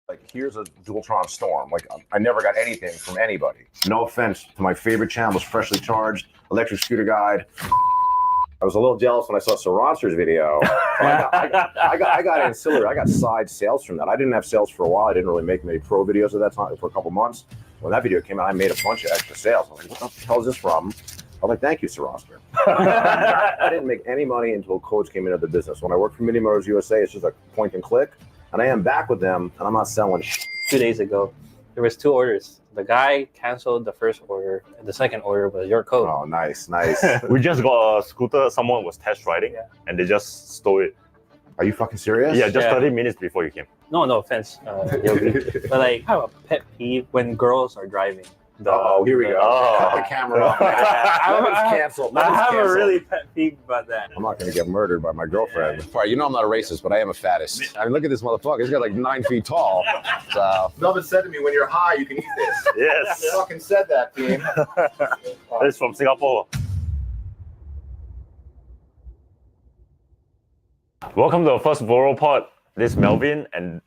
Like, here's a Dualtron Storm. Like, I never got anything from anybody. No offense to my favorite channel, Freshly Charged, Electric Scooter Guide. I was a little jealous when I saw Soroster's video. I got ancillary. I got side sales from that. I didn't have sales for a while. I didn't really make many pro videos at that time for a couple months. When that video came out, I made a bunch of extra sales. I was like, what the hell is this from? I'm like, thank you, Soroster. I didn't make any money until codes came into the business. When I worked for Mini Motors USA, it's just a point and click. And I am back with them, and I'm not selling shit. 2 days ago, there was 2 orders. The guy canceled the first order, and the second order was your code. Oh, nice, nice. We just got a scooter someone was test riding, and they just stole it. Are you fucking serious? Yeah, just 30 minutes before you came. No offense, Yogi. But like, I have a pet peeve when girls are driving. Here we go. Cut the camera off. Levin's canceled. I have a really pet peeve about that. I'm not going to get murdered by my girlfriend. All right, you know I'm not a racist, but I am a fattest. I mean, look at this motherfucker. He's got like 9 feet tall. So Melvin said to me, when you're high, you can eat this. Yes. He fucking said that, team. It's from Singapore. Welcome to the first Voro pod. This is Melvin, and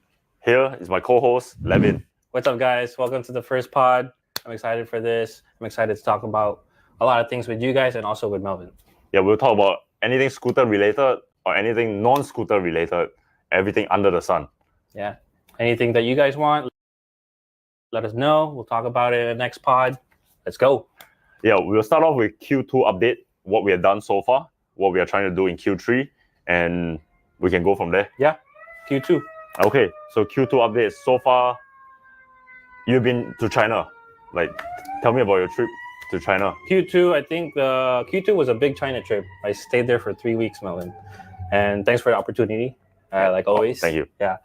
here is my co-host, Levin. What's up, guys? Welcome to the first pod. I'm excited for this. I'm excited to talk about a lot of things with you guys and also with Melvin. Yeah, we'll talk about anything scooter related or anything non-scooter related, everything under the sun. Yeah. Anything that you guys want, let us know. We'll talk about it in the next pod. Let's go. Yeah, we'll start off with Q2 update, what we have done so far, what we are trying to do in Q3, and we can go from there. Yeah, Q2. Okay, so Q2 updates. So far, you've been to China. Like, tell me about your trip to China. Q2, I think Q2 was a big China trip. I stayed there for 3 weeks, Melvin. And thanks for the opportunity, like always. Thank you. Yeah.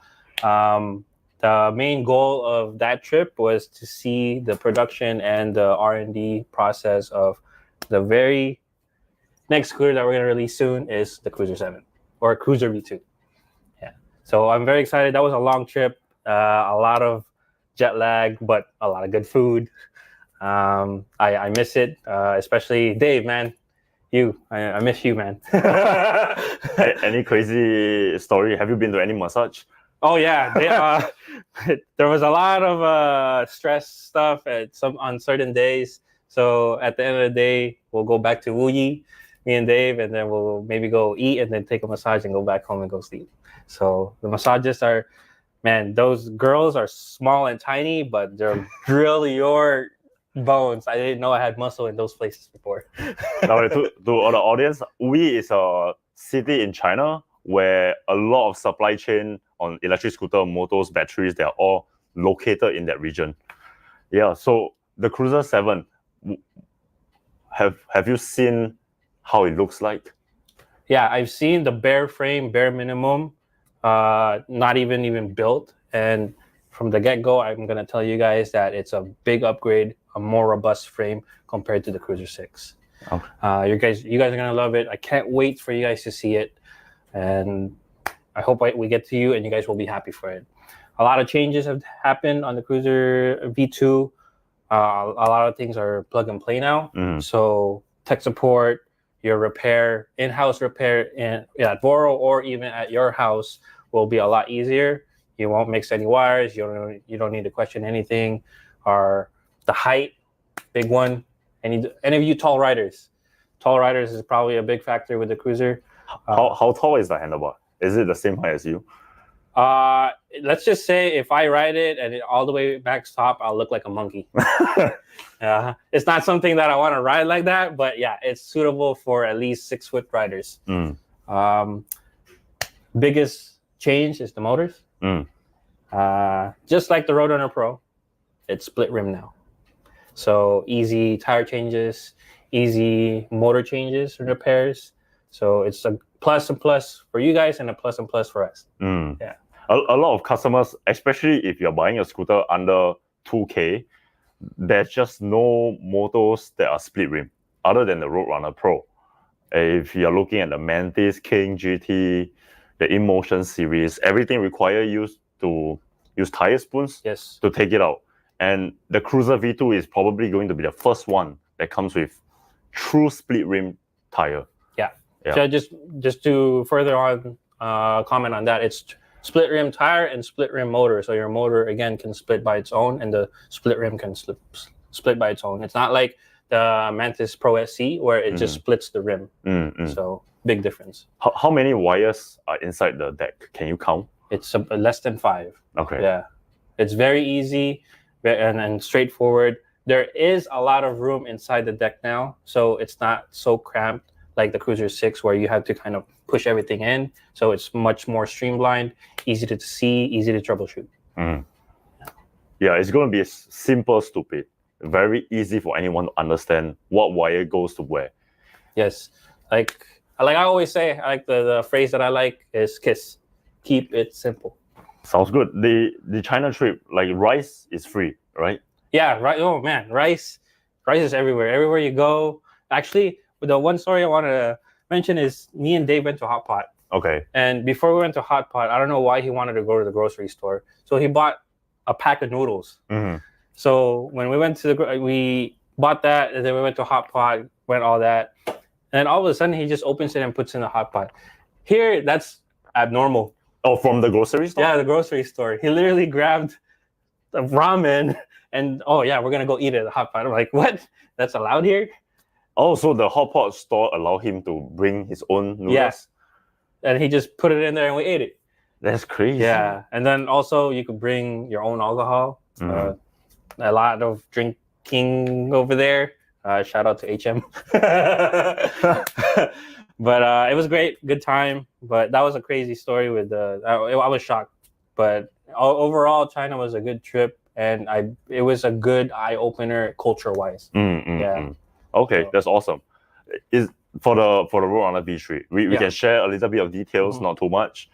The main goal of that trip was to see the production and the R&D process of the very next scooter that we're going to release soon is the Cruiser 7 or Cruiser V2. Yeah. So I'm very excited. That was a long trip, a lot of jet lag, but a lot of good food. I miss it, especially Dave, man. I miss you, man. Any crazy story? Have you been to any massage? Oh yeah, there was a lot of stress stuff on certain days. So at the end of the day, we'll go back to Wu Yi, me and Dave, and then we'll maybe go eat and then take a massage and go back home and go sleep. So the massages are, man, those girls are small and tiny, but they'll drill your bones. I didn't know I had muscle in those places before. Now, to all the audience, Wuyi is a city in China where a lot of supply chain on electric scooter, motors, batteries, they're all located in that region. Yeah, so the Cruiser 7, have you seen how it looks like? Yeah, I've seen the bare frame, bare minimum, not even built. And from the get-go, I'm going to tell you guys that it's a big upgrade, a more robust frame compared to the Cruiser 6. Okay. You guys are going to love it. I can't wait for you guys to see it. And I hope we get to you and you guys will be happy for it. A lot of changes have happened on the Cruiser V2. A lot of things are plug and play now. So tech support, your repair, in-house repair at Voro or even at your house will be a lot easier. You won't mix any wires. You don't need to question anything. Or the height, big one. Any of you tall riders is probably a big factor with the Cruiser. How tall is the handlebar? Is it the same height as you? Let's just say if I ride it and all the way back top, I'll look like a monkey. It's not something that I want to ride like that, but yeah, it's suitable for at least 6-foot riders. Biggest change is the motors. Just like the Roadrunner Pro, it's split rim now. So easy tire changes, easy motor changes and repairs. So it's a plus and plus for you guys and a plus and plus for us. Yeah. A lot of customers, especially if you're buying a scooter under 2K, there's just no motors that are split rim other than the Roadrunner Pro. If you're looking at the Mantis, King, GT, the InMotion series, everything requires you to use tire spoons to take it out. And the Cruiser V2 is probably going to be the first one that comes with true split rim tire. Yeah. So just to further on comment on that, it's split rim tire and split rim motor. So your motor again can split by its own, and the split rim can split by its own. It's not like the Mantis Pro SC where it just splits the rim. So big difference. How many wires are inside the deck? Can you count? It's less than 5. Okay. Yeah, it's very easy and straightforward. There is a lot of room inside the deck now, so it's not so cramped like the Cruiser 6 where you have to kind of push everything in. So it's much more streamlined, easy to see, easy to troubleshoot. Yeah, it's going to be simple, stupid. Very easy for anyone to understand what wire goes to where. Yes, like I always say, like the phrase that I like is KISS. Keep it simple. Sounds good. The China trip, like rice is free, right? Yeah, right. Oh man, rice is everywhere. Everywhere you go. Actually, the one story I wanted to mention is me and Dave went to Hot Pot. Okay. And before we went to Hot Pot, I don't know why he wanted to go to the grocery store. So he bought a pack of noodles. So when we went to we bought that, and then we went to Hot Pot, went all that. And then all of a sudden he just opens it and puts it in the Hot Pot. Here, that's abnormal. Oh, from the grocery store? Yeah, the grocery store. He literally grabbed the ramen and, oh yeah, we're going to go eat it at the Hot Pot. I'm like, what? That's allowed here? Oh, so the Hot Pot store allowed him to bring his own noodles? Yes. And he just put it in there and we ate it. That's crazy. Yeah. And then also you could bring your own alcohol. A lot of drinking over there. Shout out to HM. But it was great. Good time. But that was a crazy story with I was shocked. But overall, China was a good trip. And it was a good eye-opener culture-wise. Yeah. Okay, that's awesome. Is for the Roadrunner V3, we can share a little bit of details, not too much.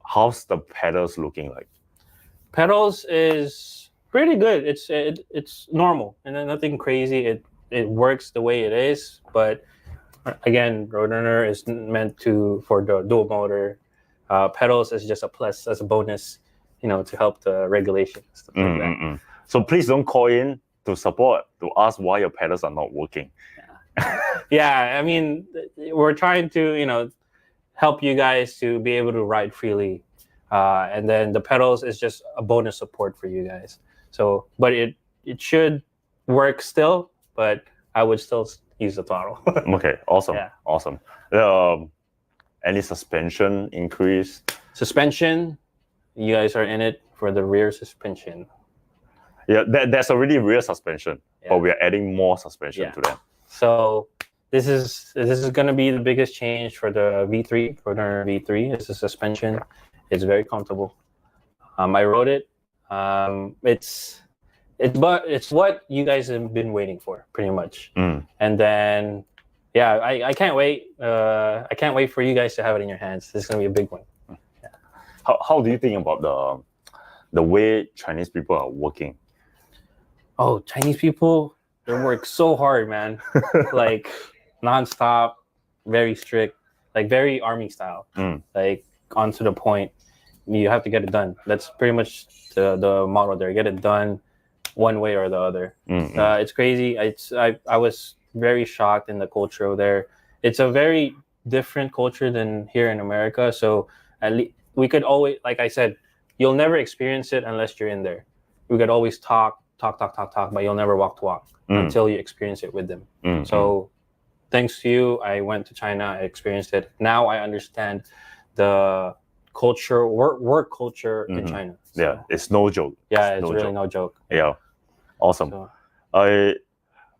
How's the pedals looking like? Pedals is pretty good. It's normal and then nothing crazy. It works the way it is, but again, Roadrunner is meant for the dual motor. Pedals is just a plus, as a bonus, to help the regulation. Stuff like that. So please don't call in to support to ask why your pedals are not working. Yeah, I mean, we're trying to help you guys to be able to ride freely, and then the pedals is just a bonus support for you guys. So, but it should work still, but I would still use the throttle. Okay, awesome. Yeah. Awesome. Any suspension increase? Suspension, you guys are in it for the rear suspension. Yeah, that's already rear suspension, but we are adding more suspension to that. So this is going to be the biggest change for the V3, for the V3. It's the suspension. It's very comfortable. I rode it. It's what you guys have been waiting for, pretty much. And then, yeah, I can't wait. I can't wait for you guys to have it in your hands. This is going to be a big one. Yeah. How do you think about the way Chinese people are working? Oh, Chinese people, they work so hard, man. Like nonstop, very strict, like very army style. Like on to the point. You have to get it done. That's pretty much the motto there. Get it done one way or the other. It's crazy. I was very shocked in the culture there. It's a very different culture than here in America. So at least we could always, like I said, you'll never experience it unless you're in there. We could always talk, but you'll never walk to walk until you experience it with them. So thanks to you, I went to China, I experienced it. Now I understand the culture, work culture in China. So, yeah, it's no joke. Yeah, it's really no joke. Yeah, awesome. So,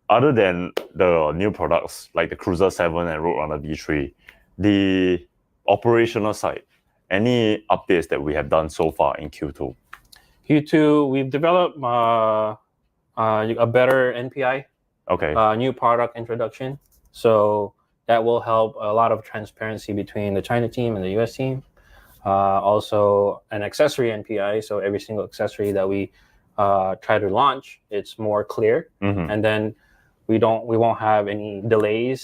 other than the new products like the Cruiser 7 and Roadrunner V3, the operational side, any updates that we have done so far in Q2? Q2, we've developed a better NPI, new product introduction. So that will help a lot of transparency between the China team and the US team. Also an accessory NPI, so every single accessory that we try to launch, it's more clear, and then we won't have any delays.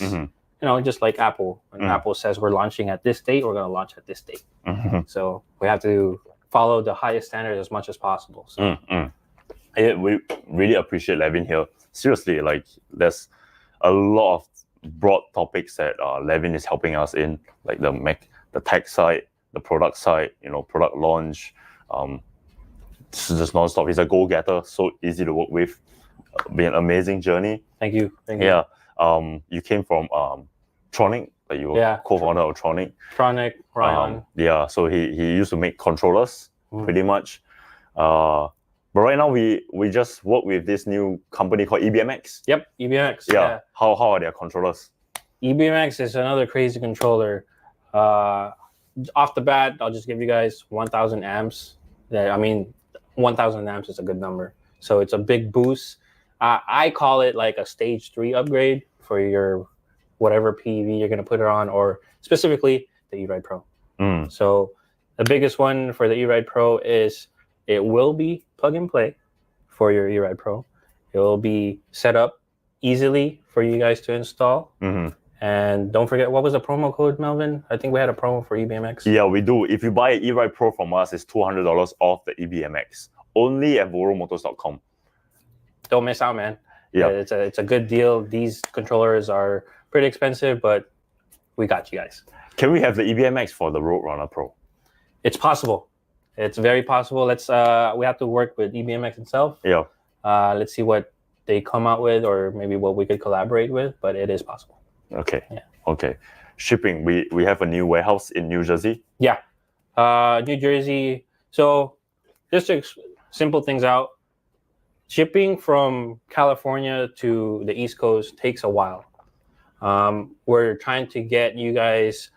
Just like Apple. When Apple says we're launching at this date, we're going to launch at this date. So we have to follow the highest standards as much as possible. So. Yeah, we really appreciate Levin here. Seriously, like there's a lot of broad topics that Levin is helping us in, like the tech side, the product side, product launch. It's just non-stop. He's a go-getter, so easy to work with. Been an amazing journey. Thank you. Yeah. You came from Tronic, like you were co-founder of Tronic. Tronic, Ryan. Yeah, so he used to make controllers pretty much. But right now we just work with this new company called EBMX. Yep, EBMX. Yeah. How are their controllers? EBMX is another crazy controller. Off the bat, I'll just give you guys 1,000 amps. I mean, 1,000 amps is a good number. So it's a big boost. I call it like a stage 3 upgrade for your whatever PEV you're going to put it on, or specifically the E-Ride Pro. So the biggest one for the E-Ride Pro is it will be plug and play for your E-Ride Pro. It will be set up easily for you guys to install. And don't forget, what was the promo code, Melvin? I think we had a promo for EBMX. Yeah, we do. If you buy an E-Ride Pro from us, it's $200 off the EBMX. Only at voromotors.com. Don't miss out, man. Yeah, it's a good deal. These controllers are pretty expensive, but we got you guys. Can we have the EBMX for the Roadrunner Pro? It's possible. It's very possible. We have to work with EBMX itself. Yeah. Let's see what they come out with, or maybe what we could collaborate with, but it is possible. Okay. Yeah. Okay. Shipping. We have a new warehouse in New Jersey. Yeah. New Jersey. So just to simple things out, shipping from California to the East Coast takes a while. We're trying to get you guys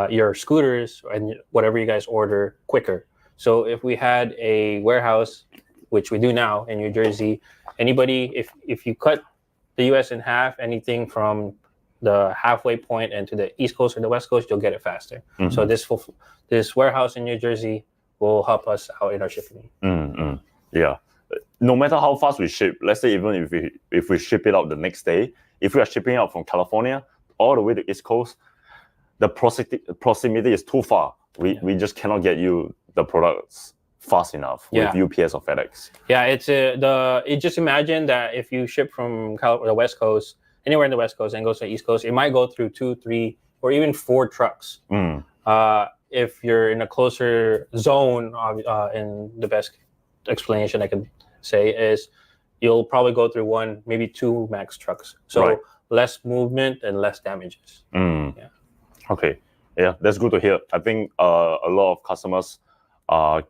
your scooters and whatever you guys order quicker. So if we had a warehouse, which we do now in New Jersey, anybody, if you cut the US in half, anything from the halfway point and to the East Coast or the West Coast, you'll get it faster. So this warehouse in New Jersey will help us out in our shipping. Yeah. No matter how fast we ship, let's say even if we ship it out the next day, if we are shipping out from California all the way to East Coast, the proximity is too far. We just cannot get you the products fast enough with UPS or FedEx. Yeah, it's just imagine that if you ship from the West Coast, anywhere in the West Coast, and goes to the East Coast, it might go through 2, 3, or even 4 trucks. If you're in a closer zone, in the best explanation I can say is you'll probably go through 1, maybe 2 max trucks. So less movement and less damages. Yeah. Okay. Yeah, that's good to hear. I think a lot of customers are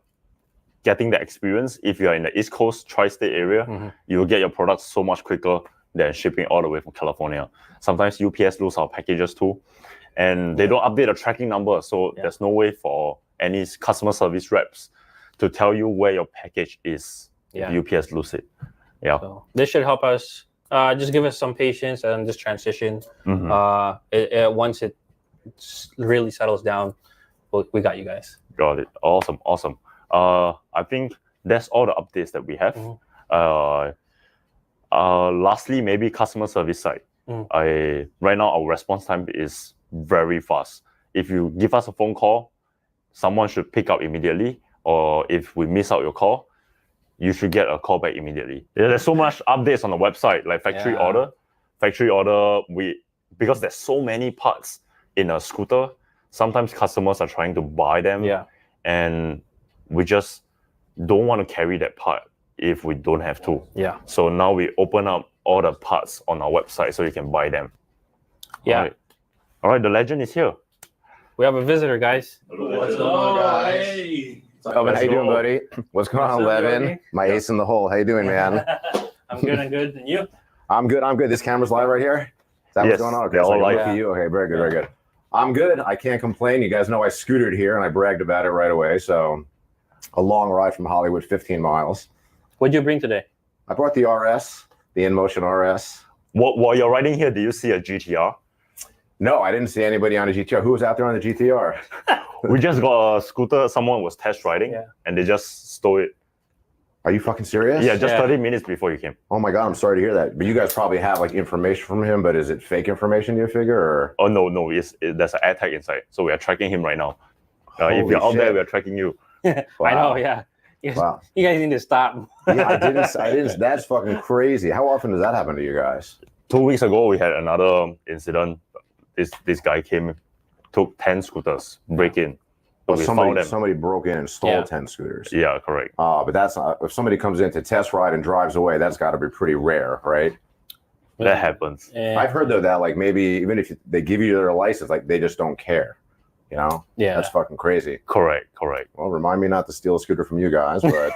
getting the experience. If you're in the East Coast, tri-state area, you will get your products so much quicker than shipping all the way from California. Sometimes UPS lose our packages too, and they don't update the tracking number. So there's no way for any customer service reps to tell you where your package is. UPS lose it. Yeah. So this should help us. Just give us some patience and just transition. Once it really settles down, we got you guys. Got it. Awesome. I think that's all the updates that we have. Lastly, maybe customer service side. Right now our response time is very fast. If you give us a phone call, someone should pick up immediately, or if we miss out your call, you should get a call back immediately. There's so much updates on the website, like factory order. Because there's so many parts in a scooter, sometimes customers are trying to buy them, and we just don't want to carry that part if we don't have to. So now we open up all the parts on our website so you can buy them. All right, the legend is here. We have a visitor, guys. What's going on, guys? Hey. Melvin, how you doing, buddy? What's going on, Levin? My ace in the hole. How you doing, man? I'm good. And you? I'm good. This camera's live right here? Is that what's going on? Okay, they're all so live for you. Okay, very good. I'm good. I can't complain. You guys know I scootered here and I bragged about it right away. So a long ride from Hollywood, 15 miles. What'd you bring today? I brought the RS, the InMotion RS. While you're riding here, do you see a GTR? No, I didn't see anybody on a GTR. Who was out there on the GTR? We just got a scooter. Someone was test riding, and they just stole it. Are you fucking serious? Yeah, just 30 minutes before you came. Oh my God, I'm sorry to hear that. But you guys probably have like information from him, but is it fake information, do you figure? Or? Oh, no, there's an air tag inside. So we are tracking him right now. If you're out there, we are tracking you. I know, yeah. You guys need to stop. I didn't. That's fucking crazy. How often does that happen to you guys? 2 weeks ago, we had another incident. This guy came, took 10 scooters, break in. So we found them. Somebody broke in and stole Yeah. 10 scooters. Yeah, correct. But that's not, if somebody comes in to test ride and drives away, that's got to be pretty rare, right? That happens. I've heard though that like maybe even if they give you their license, like they just don't care. You know? Yeah. That's fucking crazy. Correct. Well, remind me not to steal a scooter from you guys, but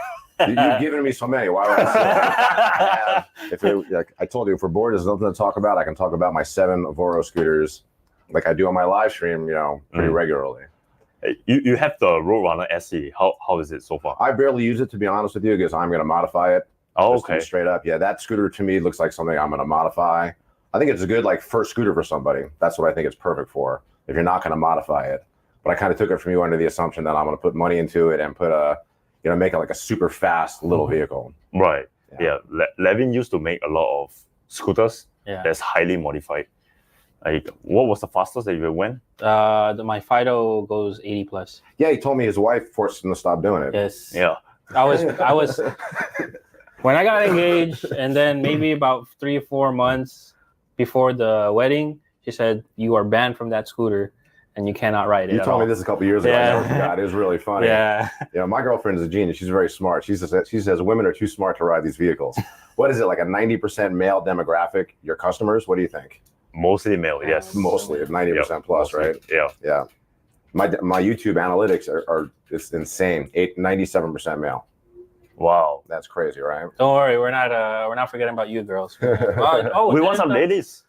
you've given me so many. Why would I steal? Like I told you, if we're bored, there's nothing to talk about. I can talk about my 7 Voro scooters, like I do on my live stream, pretty regularly. You have the Roadrunner SE. How is it so far? I barely use it, to be honest with you, because I'm going to modify it. Oh, Just to be okay. straight up. Yeah, that scooter to me looks like something I'm going to modify. I think it's a good like first scooter for somebody. That's what I think it's perfect for. If you're not going to modify it. But I kind of took it from you under the assumption that I'm going to put money into it and put make it like a super fast little vehicle. Right. Yeah. Levin used to make a lot of scooters that's highly modified. Like, what was the fastest that you went? My Fido goes 80 plus. Yeah, he told me his wife forced him to stop doing it. Yes. Yeah. I was when I got engaged, and then maybe about 3 or 4 months before the wedding, she said, "You are banned from that scooter, and you cannot ride it." You told me this a couple years ago. Yeah. I never forgot. It was really funny. Yeah. My girlfriend is a genius. She's very smart. She says women are too smart to ride these vehicles. What is it, like a 90% male demographic, your customers? What do you think? Mostly male, yes. Mostly, 90% plus, mostly. right? Yeah. Yeah. My YouTube analytics are just insane. 97% male. Wow. That's crazy, right? Don't worry, we're not forgetting about you girls. We want some ladies.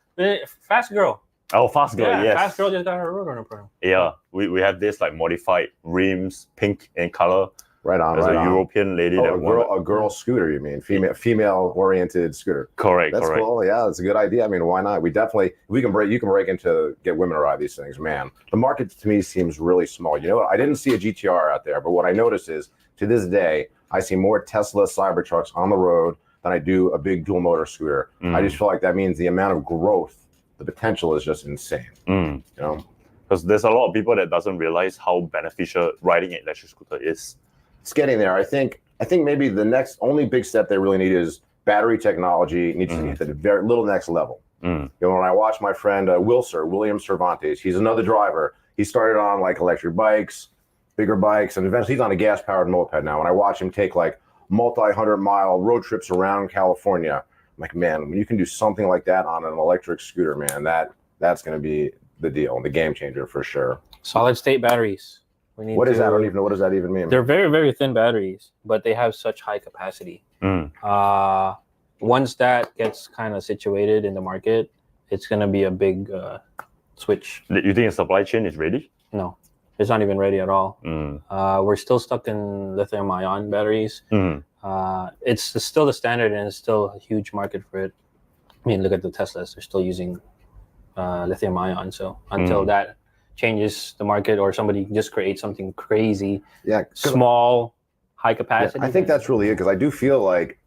Fast girl. Oh, fast girl, yes. Fast girl just got her Roadrunner program. Yeah. We have this like modified rims, pink in color. Right on. There's right a on. European lady that a girl scooter, you mean? Female oriented scooter. Correct. That's cool. Yeah, that's a good idea. I mean, why not? You can break into get women to ride these things, man. The market to me seems really small. You know what? I didn't see a GTR out there, but what I noticed is to this day, I see more Tesla Cybertrucks on the road than I do a big dual motor scooter. I just feel like that means the amount of growth, the potential is just insane. You know? Because there's a lot of people that doesn't realize how beneficial riding an electric scooter is. It's getting there. I think maybe the next only big step they really need is battery technology needs to get to the very little next level. When I watch my friend William Cervantes, he's another driver. He started on like electric bikes, bigger bikes, and eventually he's on a gas-powered moped now. When I watch him take like multi-100-mile road trips around California, I'm like, man, when you can do something like that on an electric scooter, man, that's going to be the deal, the game changer for sure. Solid state batteries. What is that? I don't even know. What does that even mean? They're very, very thin batteries, but they have such high capacity. Once that gets kind of situated in the market, it's going to be a big switch. You think the supply chain is ready? No, it's not even ready at all. We're still stuck in lithium-ion batteries. It's still the standard, and it's still a huge market for it. I mean, look at the Teslas. They're still using lithium-ion. So until that changes the market, or somebody just creates something crazy, small, high capacity. I think that's really it, because I do feel like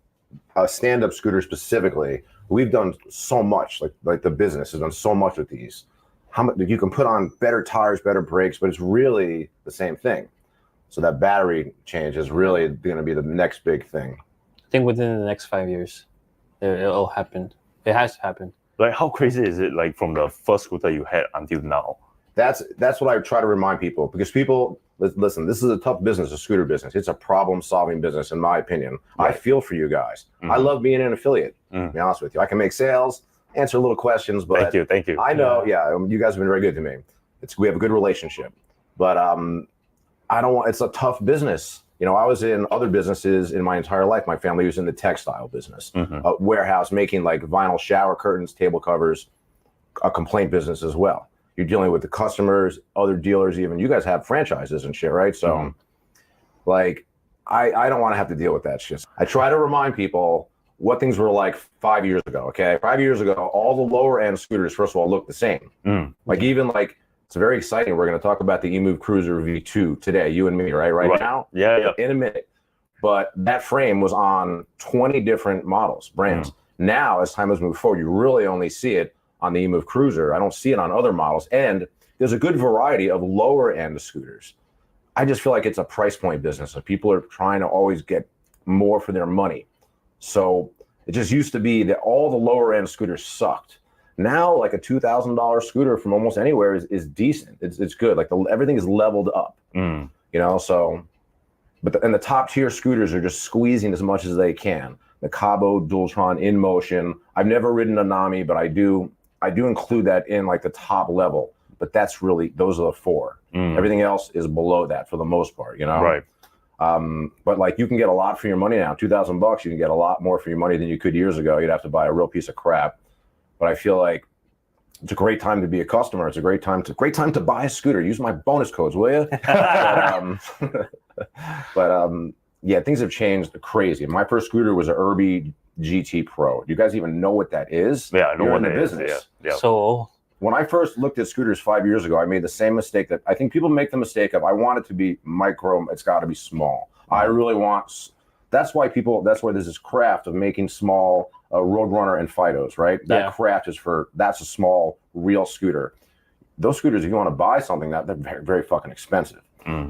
a stand-up scooter specifically, we've done so much, like the business has done so much with these. How much you can put on better tires, better brakes, but it's really the same thing. So that battery change is really going to be the next big thing. I think within the next 5 years, it'll happen. It has to happen. Like, how crazy is it, like, from the first scooter you had until now? That's what I try to remind people, because people, listen, this is a tough business, a scooter business. It's a problem-solving business, in my opinion. Right. I feel for you guys. I love being an affiliate, to be honest with you. I can make sales, answer little questions, but thank you. I know, you guys have been very good to me. We have a good relationship, but it's a tough business. I was in other businesses in my entire life. My family was in the textile business, a warehouse making like vinyl shower curtains, table covers, a complaint business as well. You're dealing with the customers, other dealers, even. You guys have franchises and shit, right? So, like, I don't want to have to deal with that shit. I try to remind people what things were like 5 year ago, okay? 5 years ago, all the lower end scooters, first of all, look the same. Like, even like, it's very exciting. We're going to talk about the Emove Cruiser V2 today, you and me, right now? Yeah. In a minute. But that frame was on 20 different models, brands. Now, as time has moved forward, you really only see it on the Emove Cruiser. I don't see it on other models. And there's a good variety of lower end scooters. I just feel like it's a price point business, and people are trying to always get more for their money. So it just used to be that all the lower end scooters sucked. Now, like a $2,000 scooter from almost anywhere is decent. It's good. Like everything is leveled up, you know. So, and the top tier scooters are just squeezing as much as they can. The Cabo Dualtron in motion. I've never ridden a Nami, but I do include that in like the top level. But that's really, those are the four. Everything else is below that for the most part, you know. Right. But like you can get a lot for your money now. $2,000, you can get a lot more for your money than you could years ago. You'd have to buy a real piece of crap. But I feel like it's a great time to be a customer. It's a great time to buy a scooter. Use my bonus codes, will you? Yeah, things have changed crazy. My first scooter was an Irby GT Pro. Do you guys even know what that is? Yeah, I know what that it is. Business. Yeah. So when I first looked at scooters 5 years ago, I made the same mistake that I think people make the mistake of. I want it to be micro. It's got to be small. I really want. That's why there's this craft of making small Roadrunner and Fidos, right? That craft that's a small real scooter. Those scooters, if you want to buy something, they're very, very fucking expensive.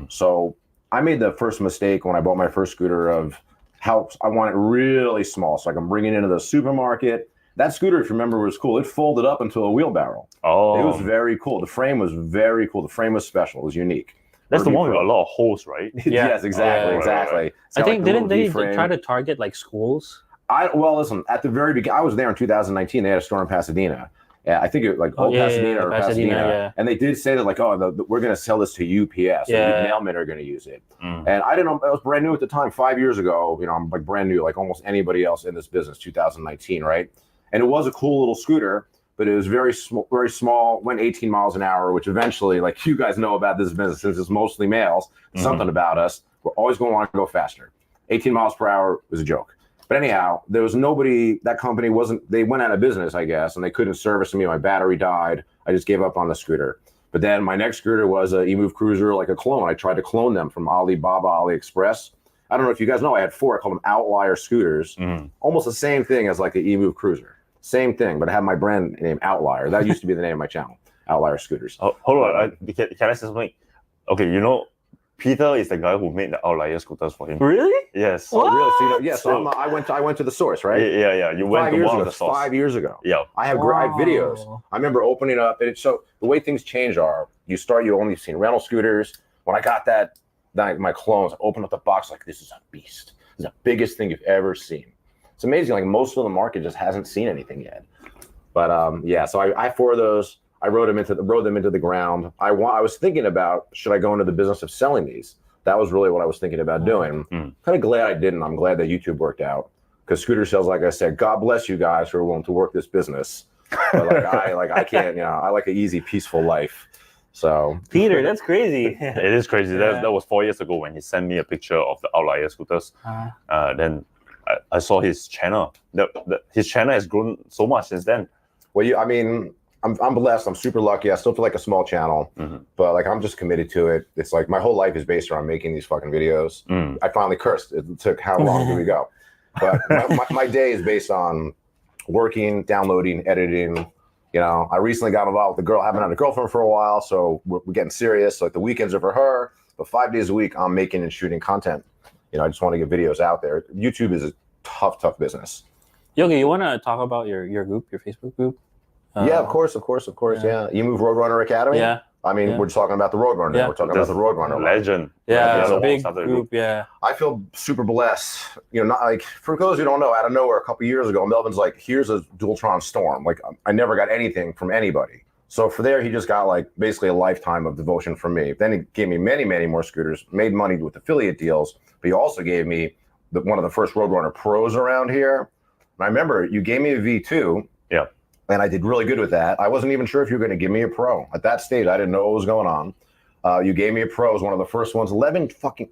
So I made the first mistake when I bought my first scooter of how I want it really small, so I can bring it into the supermarket. That scooter, if you remember, was cool. It folded up into a wheelbarrow. Oh, it was very cool. The frame was very cool. The frame was special. It was unique. That's the one with a lot of holes, right? Yes, exactly, exactly. I think didn't they try to target like schools? Well, listen. At the very beginning, I was there in 2019. They had a store in Pasadena. Yeah, I think it like Pasadena or Pasadena. And they did say that like, we're going to sell this to UPS. Yeah. Mailmen are going to use it. And I didn't know. I was brand new at the time. 5 years ago, you know, I'm like brand new, like almost anybody else in this business. 2019, right? And it was a cool little scooter, but it was very small, went 18 miles an hour, which eventually, like you guys know about this business, since it's mostly males, something about us, we're always going to want to go faster. 18 miles per hour was a joke. But anyhow, there was nobody, that company they went out of business, I guess, and they couldn't service me. My battery died. I just gave up on the scooter. But then my next scooter was a Emove Cruiser, like a clone. I tried to clone them from Alibaba, AliExpress. I don't know if you guys know, I had 4, I called them Outlier scooters. Almost the same thing as like an Emove Cruiser. Same thing, but I have my brand name Outlier. That used to be the name of my channel, Outlier Scooters. Oh, hold on, can I say something? Okay, you know, Peter is the guy who made the Outlier scooters for him. Really? Yes. What? Oh, really? So I went to the source, right? Yeah. You went to one of the source. 5 years ago. Yeah. I have videos. I remember opening up, and so the way things change are, you only seen rental scooters. When I got my clones, I opened up the box like, this is a beast. This is the biggest thing you've ever seen. It's amazing. Like most of the market just hasn't seen anything yet. But so I have 4 of those. I rode them into the ground. I was thinking about, should I go into the business of selling these? That was really what I was thinking about doing. Kind of glad I didn't. I'm glad that YouTube worked out, because scooter sales, like I said, God bless you guys who are willing to work this business. But I can't. You know, I like an easy, peaceful life. So Peter, that's crazy. It is crazy. That was 4 years ago when he sent me a picture of the Outlier scooters. Then I saw his channel. His channel has grown so much since then. Well, I'm blessed. I'm super lucky. I still feel like a small channel, but like I'm just committed to it. It's like my whole life is based around making these fucking videos. I finally cursed. It took how long did we go? But my day is based on working, downloading, editing. You know, I recently got involved with a girl. I haven't had a girlfriend for a while, so we're getting serious. So like the weekends are for her, but 5 days a week I'm making and shooting content. You know, I just want to get videos out there. YouTube is a tough business. Yogi, you want to talk about your group, your Facebook group? Yeah, of course. Yeah. Emove Roadrunner Academy. Yeah. I mean, we're just talking about the Roadrunner. Yeah. We're talking about the Roadrunner. Legend. Yeah, it's a big group. Yeah. I feel super blessed. You know, not like, for those who don't know, out of nowhere, a couple years ago, Melvin's like, here's a Dualtron Storm. Like, I never got anything from anybody. So for there, he just got like basically a lifetime of devotion from me. Then he gave me many, many more scooters, made money with affiliate deals, but he also gave me one of the first Roadrunner Pros around here. And I remember you gave me a V2. Yeah. And I did really good with that. I wasn't even sure if you were going to give me a Pro. At that stage, I didn't know what was going on. You gave me a Pro. It was one of the first ones. Levin fucking...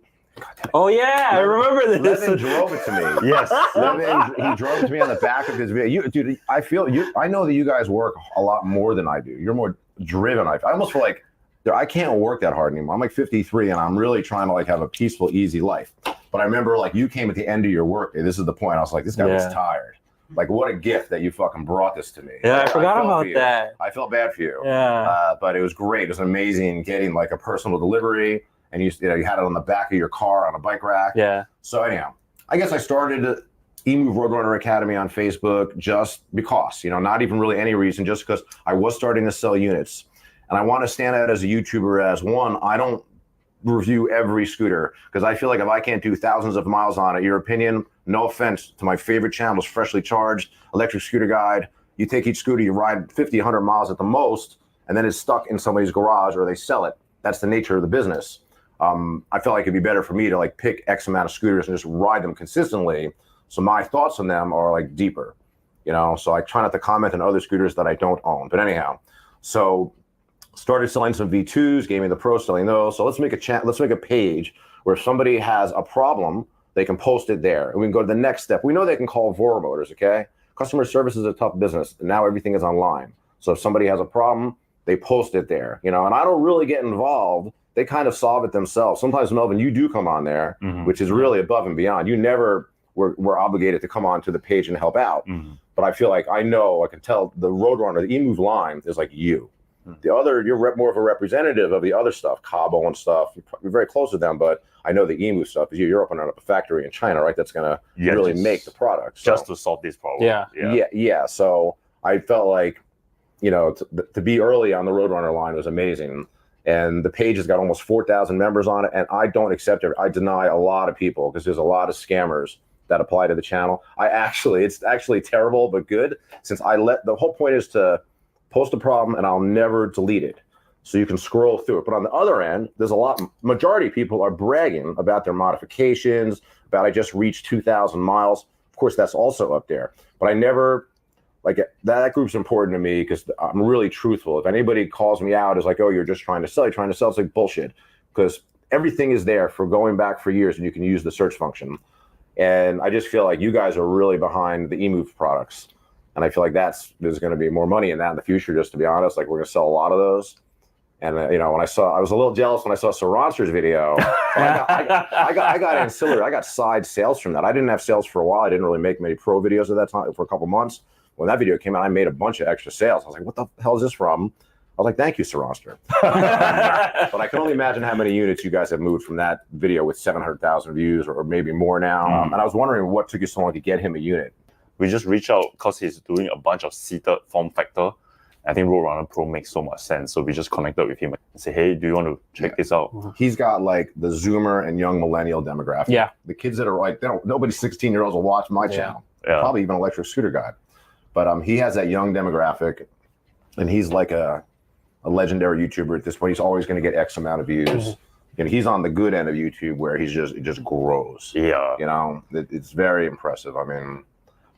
Oh, yeah. I remember this. Levin drove it to me. Yes. Levin, he drove it to me on the back of his video. Dude, I know that you guys work a lot more than I do. You're more driven. I almost feel like I can't work that hard anymore. I'm like 53, and I'm really trying to like have a peaceful, easy life. But I remember like you came at the end of your work day. This is the point. I was like, this guy was tired. Like, what a gift that you fucking brought this to me. Yeah, I forgot about that. I felt bad for you. Yeah. But it was great. It was amazing getting like a personal delivery, and you had it on the back of your car on a bike rack. Yeah. So anyhow, I guess I started Emove Roadrunner Academy on Facebook just because, not even really any reason, just because I was starting to sell units. And I want to stand out as a YouTuber as one, I don't review every scooter because I feel like if I can't do thousands of miles on it, your opinion, no offense to my favorite channel, is Freshly Charged, Electric Scooter Guide. You take each scooter, you ride 50, 100 miles at the most, and then it's stuck in somebody's garage or they sell it. That's the nature of the business. I feel like it'd be better for me to like pick X amount of scooters and just ride them consistently. So my thoughts on them are like deeper, so I try not to comment on other scooters that I don't own. But anyhow, so started selling some V2s, gave me the Pro, selling those. So let's make a page where if somebody has a problem, they can post it there. And we can go to the next step. We know they can call Voro Motors, okay? Customer service is a tough business. And now everything is online. So if somebody has a problem, they post it there, and I don't really get involved. They kind of solve it themselves. Sometimes, Melvin, you do come on there, which is really above and beyond. You never were obligated to come on to the page and help out. But I feel like I can tell the Roadrunner, the Emove line is like you. The other, you're more of a representative of the other stuff, Cabo and stuff. You're very close to them, but I know the Emove stuff is you're opening up a factory in China, right? That's going to really make the product. So, just to solve this problem. Yeah. So I felt like, to be early on the Roadrunner line was amazing. And the page has got almost 4,000 members on it. And I don't accept it. I deny a lot of people because there's a lot of scammers that apply to the channel. It's actually terrible, but good. Since the whole point is to post a problem and I'll never delete it. So you can scroll through it. But on the other end, there's majority of people are bragging about their modifications, about I just reached 2,000 miles. Of course, that's also up there. But I never, that group's important to me because I'm really truthful. If anybody calls me out as like, oh, you're just trying to sell, it's like bullshit. Because everything is there for going back for years and you can use the search function. And I just feel like you guys are really behind the Emove products. And I feel like there's going to be more money in that in the future, just to be honest. Like we're going to sell a lot of those. And, when I was a little jealous when I saw Sarancer's video. I got ancillary. I got side sales from that. I didn't have sales for a while. I didn't really make many pro videos at that time for a couple months. When that video came out, I made a bunch of extra sales. I was like, what the hell is this from? I was like, thank you, Sarancer. But I can only imagine how many units you guys have moved from that video with 700,000 views or maybe more now. And I was wondering what took you so long to get him a unit. We just reached out because he's doing a bunch of seated form factor. I think Roadrunner Pro makes so much sense. So we just connected with him and say, hey, do you want to check this out? He's got like the Zoomer and young millennial demographic. Yeah. The kids that are like, nobody 16-year-olds will watch my channel. Yeah. Probably even Electric Scooter Guide. But he has that young demographic and he's like a legendary YouTuber at this point. He's always going to get X amount of views. He's on the good end of YouTube where it just grows. Yeah. It's very impressive. I mean,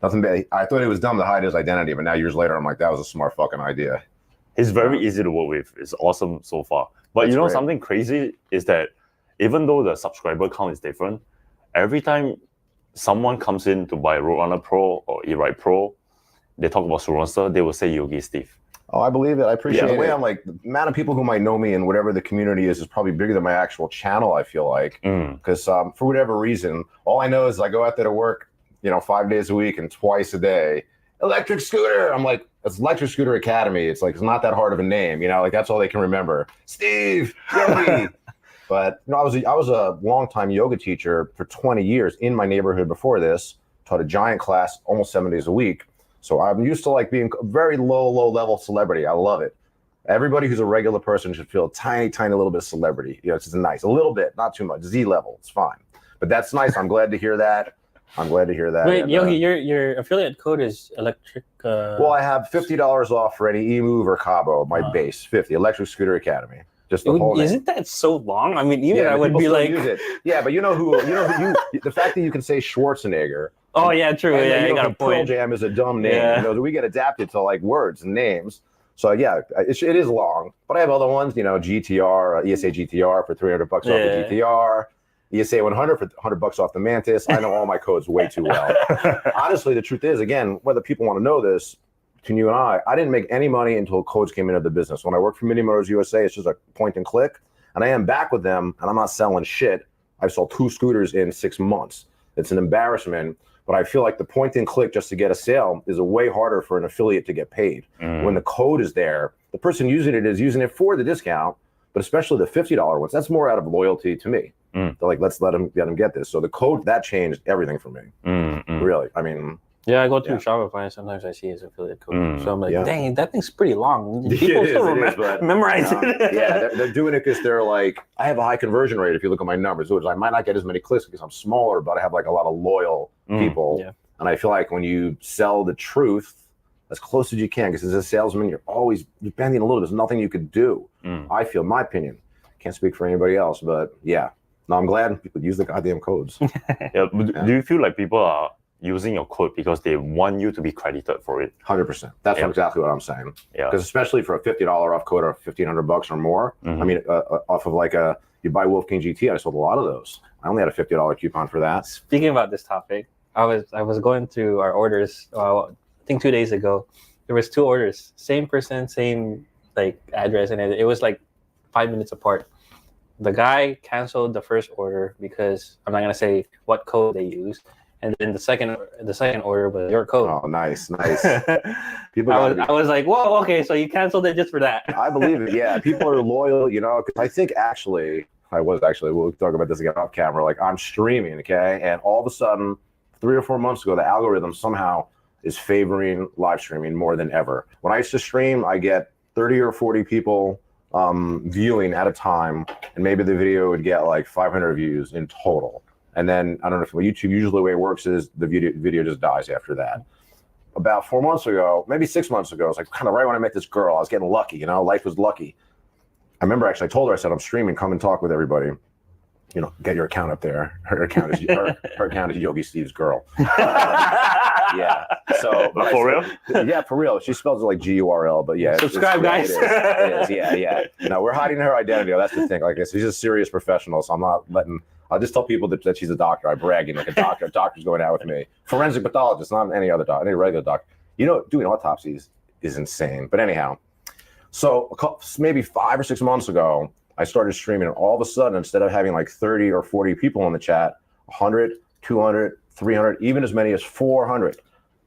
nothing bad. I thought it was dumb to hide his identity, but now years later, I'm like, that was a smart fucking idea. He's very easy to work with. It's awesome so far. But That's great. Something crazy is that even though the subscriber count is different, every time someone comes in to buy Roadrunner Pro or E-Ride Pro, they talk about Sarancer, they will say Yogi Steve. Oh, I believe it. I appreciate it. The way I'm like, the amount of people who might know me and whatever the community is probably bigger than my actual channel, I feel like. Because for whatever reason, all I know is I go out there to work, 5 days a week and twice a day. Electric Scooter. I'm like, it's Electric Scooter Academy. It's like, it's not that hard of a name, that's all they can remember. Steve, Yogi. But I was a longtime yoga teacher for 20 years in my neighborhood before this, taught a giant class almost 7 days a week. So I'm used to like being a very low level celebrity. I love it. Everybody who's a regular person should feel a tiny little bit of celebrity. It's just nice, a little bit, not too much. Z level, it's fine. But that's nice. I'm glad to hear that. Wait, and, Yogi, your affiliate code is electric. Well, I have $50 off for any Emove or Cabo. My base 50 Electric Scooter Academy. Just the whole name. Isn't that so long? I mean, even I would be like, use it. Yeah, but you know who the fact that you can say Schwarzenegger. Oh yeah, true. Yeah, I got a point. Pearl Jam is a dumb name. Yeah. We get adapted to like words and names. So yeah, it is long. But I have other ones. GTR, ESA GTR for $300 off the GTR. ESA 100 for $100 off the Mantis. I know all my codes way too well. Honestly, the truth is, again, whether people want to know this, between you and I didn't make any money until codes came into the business. When I worked for Mini Motors USA, it's just a point and click. And I am back with them, and I'm not selling shit. I've sold 2 scooters in 6 months. It's an embarrassment. But I feel like the point and click just to get a sale is a way harder for an affiliate to get paid. When the code is there, the person using it is using it for the discount, but especially the $50 ones. That's more out of loyalty to me. Mm. They're like, let's let him get this. So the code that changed everything for me. Really, I mean. Yeah, I go through Shopify and sometimes I see his affiliate code. So I'm like, Yeah. dang, that thing's pretty long. People still memorize it. Yeah, they're doing it because they're like, I have a high conversion rate if you look at my numbers, which I might not get as many clicks because I'm smaller, but I have like a lot of loyal people. Yeah. And I feel like when you sell the truth as close as you can, because as a salesman, you're bending a little. There's nothing you could do. I feel, my opinion. Can't speak for anybody else, but yeah. No, I'm glad people use the goddamn codes. Do you feel like people are using your code because they want you to be credited for it? 100%. That's exactly what I'm saying. Yeah. Because especially for a $50 off code or $1,500 or more, I mean, off of like you buy Wolf King GT, I sold a lot of those. I only had a $50 coupon for that. Speaking about this topic, I was going through our orders. I think 2 days ago, there was 2 orders, same person, same like address, and it was like 5 minutes apart. The guy canceled the first order because I'm not gonna say what code they used. And then the second order was your code. Oh, nice. People. I was like, whoa, okay, so you canceled it just for that. I believe it. Yeah, people are loyal, you know. Because I think we'll talk about this again off camera. Like I'm streaming, okay, and all of a sudden, 3 or 4 months ago, the algorithm somehow is favoring live streaming more than ever. When I used to stream, I get 30 or 40 people viewing at a time, and maybe the video would get like 500 views in total. And then, I don't know if YouTube, usually the way it works is the video just dies after that. About 4 months ago, maybe 6 months ago, it was like kind of right when I met this girl, I was getting lucky, you know, life was lucky. I remember actually I told her, I said, I'm streaming, come and talk with everybody. You know, get your account up there. Her account is Yogi Steve's girl. Yeah. So for real? Yeah, for real. She spells it like G-U-R-L, but yeah. Subscribe, guys. It is. Yeah. No, we're hiding her identity. That's the thing. Like, she's a serious professional, so I'm not letting. I'll just tell people that she's a doctor. I brag, like a doctor. A doctor's going out with me. Forensic pathologist, not any other doctor, any regular doctor. You know, doing autopsies is insane. But anyhow, so maybe 5 or 6 months ago, I started streaming, and all of a sudden, instead of having like 30 or 40 people in the chat, 100, 200, 300, even as many as 400.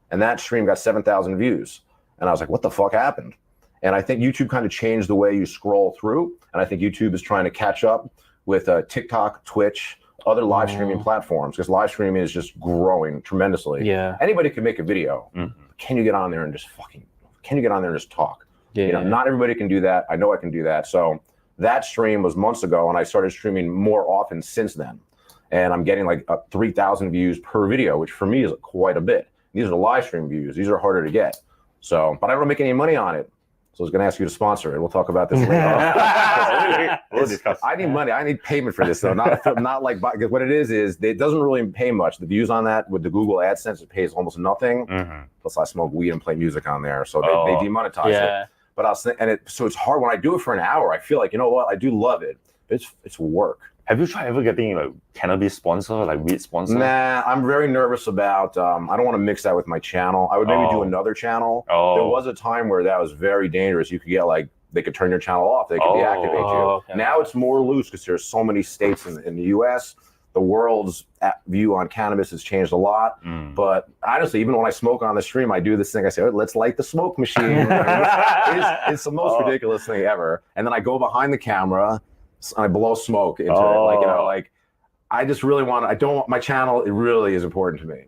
And that stream got 7,000 views. And I was like, what the fuck happened? And I think YouTube kind of changed the way you scroll through. And I think YouTube is trying to catch up with TikTok, Twitch, other live streaming platforms, because live streaming is just growing tremendously. Yeah. Anybody can make a video. Can you get on there and just talk? Yeah. You know, not everybody can do that. I know I can do that. So that stream was months ago, and I started streaming more often since then. And I'm getting like 3,000 views per video, which for me is quite a bit. These are live stream views. These are harder to get. So, but I don't make any money on it. So I was going to ask you to sponsor it. We'll talk about this later. We'll discuss. I need money. I need payment for this, though. Not like, because what it is it doesn't really pay much. The views on that with the Google AdSense, it pays almost nothing. Plus, I smoke weed and play music on there, so they demonetize it. But I was thinking, so it's hard when I do it for an hour. I feel like, you know what? I do love it. It's work. Have you tried ever getting like cannabis sponsor, like weed sponsor? Nah, I'm very nervous about. I don't want to mix that with my channel. I would maybe do another channel. There was a time where that was very dangerous. You could get like, they could turn your channel off. They could deactivate you. Okay. Now it's more loose because there's so many states in the U.S. The world's view on cannabis has changed a lot. But honestly, even when I smoke on the stream, I do this thing. I say, let's light the smoke machine. It's the most ridiculous thing ever. And then I go behind the camera and I blow smoke into it. Like, you know, like I just really want, my channel, it really is important to me.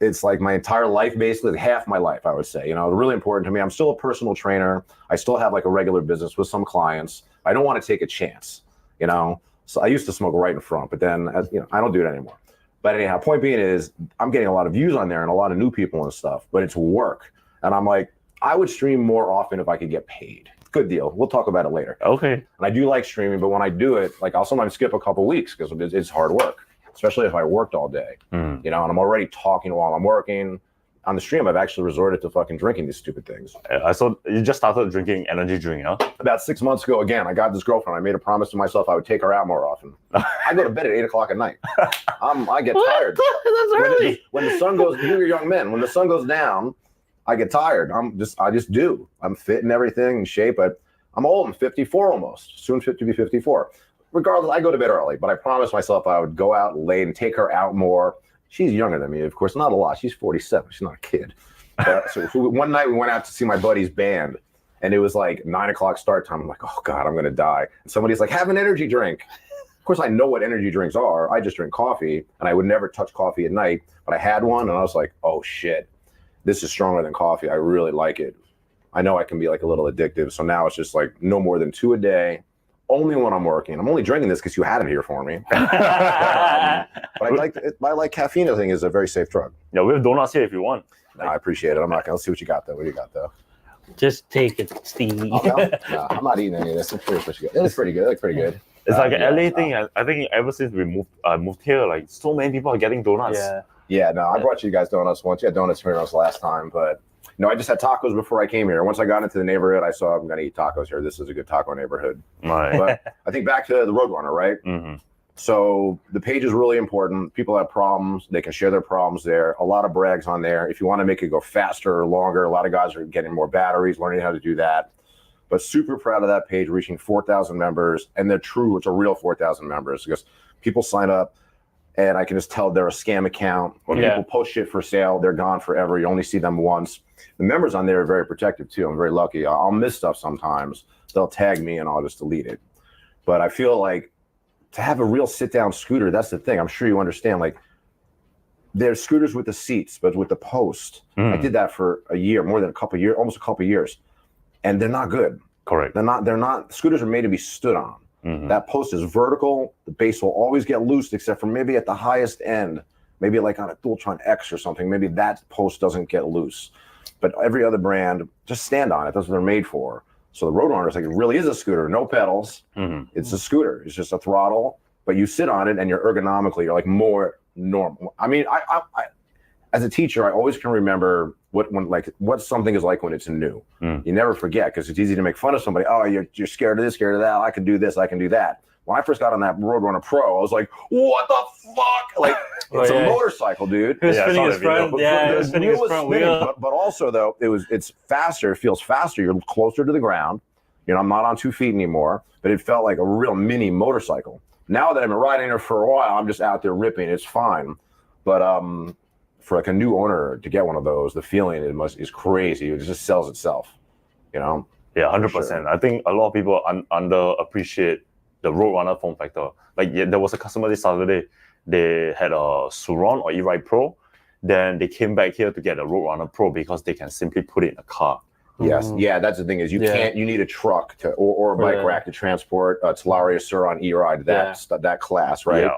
It's like my entire life, basically half my life, I would say, you know, really important to me. I'm still a personal trainer. I still have like a regular business with some clients. I don't want to take a chance, you know? So I used to smoke right in front, but then, you know, I don't do it anymore. But anyhow, point being is I'm getting a lot of views on there and a lot of new people and stuff, but it's work. And I'm like, I would stream more often if I could get paid. Good deal. We'll talk about it later. Okay. And I do like streaming, but when I do it, like I'll sometimes skip a couple weeks because it's hard work, especially if I worked all day, you know, and I'm already talking while I'm working. On the stream, I've actually resorted to fucking drinking these stupid things. I saw you just started drinking energy drink, huh? About 6 months ago, again, I got this girlfriend. I made a promise to myself I would take her out more often. I go to bed at 8 o'clock at night. I get tired. That's early. When the sun goes, you're young men. When the sun goes down, I get tired. I just do. I'm fit and everything, in shape, but I'm old. I'm 54 almost. Soon to be 54. Regardless, I go to bed early, but I promised myself I would go out late and take her out more. She's younger than me, of course, not a lot. She's 47. She's not a kid. So one night we went out to see my buddy's band, And it was like 9 o'clock start time. I'm like, oh God, I'm going to die. And somebody's like, have an energy drink. Of course, I know what energy drinks are. I just drink coffee, and I would never touch coffee at night. But I had one, and I was like, oh shit, this is stronger than coffee. I really like it. I know I can be like a little addictive. So now it's just like no more than 2 a day, only when I'm working. I'm only drinking this because you had it here for me. But I like caffeine. I think is a very safe drug. Yeah, we have donuts here if you want. No, I appreciate it. I'm not going to see what you got though. What do you got though? Just take it, Stevie. Oh, no, I'm not eating any of this. I'm curious what you got. It looks pretty good. It looks pretty good. It's like an LA thing. I think ever since we moved here, like so many people are getting donuts. Yeah. No, I brought you guys donuts once. You had donuts for us last time, but no, I just had tacos before I came here. Once I got into the neighborhood, I saw I'm gonna eat tacos here. This is a good taco neighborhood. Right. But I think back to the Roadrunner, right? Mm-hmm. So the page is really important. People have problems. They can share their problems there. A lot of brags on there. If you want to make it go faster or longer, a lot of guys are getting more batteries, learning how to do that. But super proud of that page, reaching 4,000 members. And they're true. It's a real 4,000 members because people sign up and I can just tell they're a scam account or people post shit for sale. They're gone forever. You only see them once. The members on there are very protective too. I'm very lucky. I'll miss stuff sometimes. They'll tag me and I'll just delete it. But I feel like to have a real sit-down scooter, that's the thing. I'm sure you understand. Like, there's scooters with the seats, but with the post. I did that for a year, more than a couple of years, almost a couple of years, and they're not good. Correct. They're not. Scooters are made to be stood on. That post is vertical. The base will always get loose, except for maybe at the highest end, maybe like on a Dualtron X or something. Maybe that post doesn't get loose, but every other brand just stand on it. That's what they're made for. So the Roadrunner is like, it really is a scooter, no pedals. It's a scooter. It's just a throttle, but you sit on it and you're ergonomically, you're like more normal. I mean, I as a teacher, I always can remember what something is like when it's new. You never forget because it's easy to make fun of somebody. Oh, you're scared of this, scared of that. I can do this, I can do that. When I first got on that Roadrunner Pro, I was like, what the fuck? Like, it's a motorcycle, dude. He was spinning his front, spinning his front wheel. But also, though, it's faster. It feels faster. You're closer to the ground. You know, I'm not on 2 feet anymore, but it felt like a real mini motorcycle. Now that I've been riding it for a while, I'm just out there ripping. It's fine. But for like a new owner to get one of those, the feeling is crazy. It just sells itself, you know? Yeah, 100%. I think a lot of people underappreciate the Roadrunner form factor. Like, there was a customer this Saturday, they had a Suron or E-Ride Pro, then they came back here to get a Roadrunner Pro because they can simply put it in a car. Yes, yeah, that's the thing is you need a truck to or a bike rack to transport Talaria, Suron, E-Ride, that class, right? Yeah.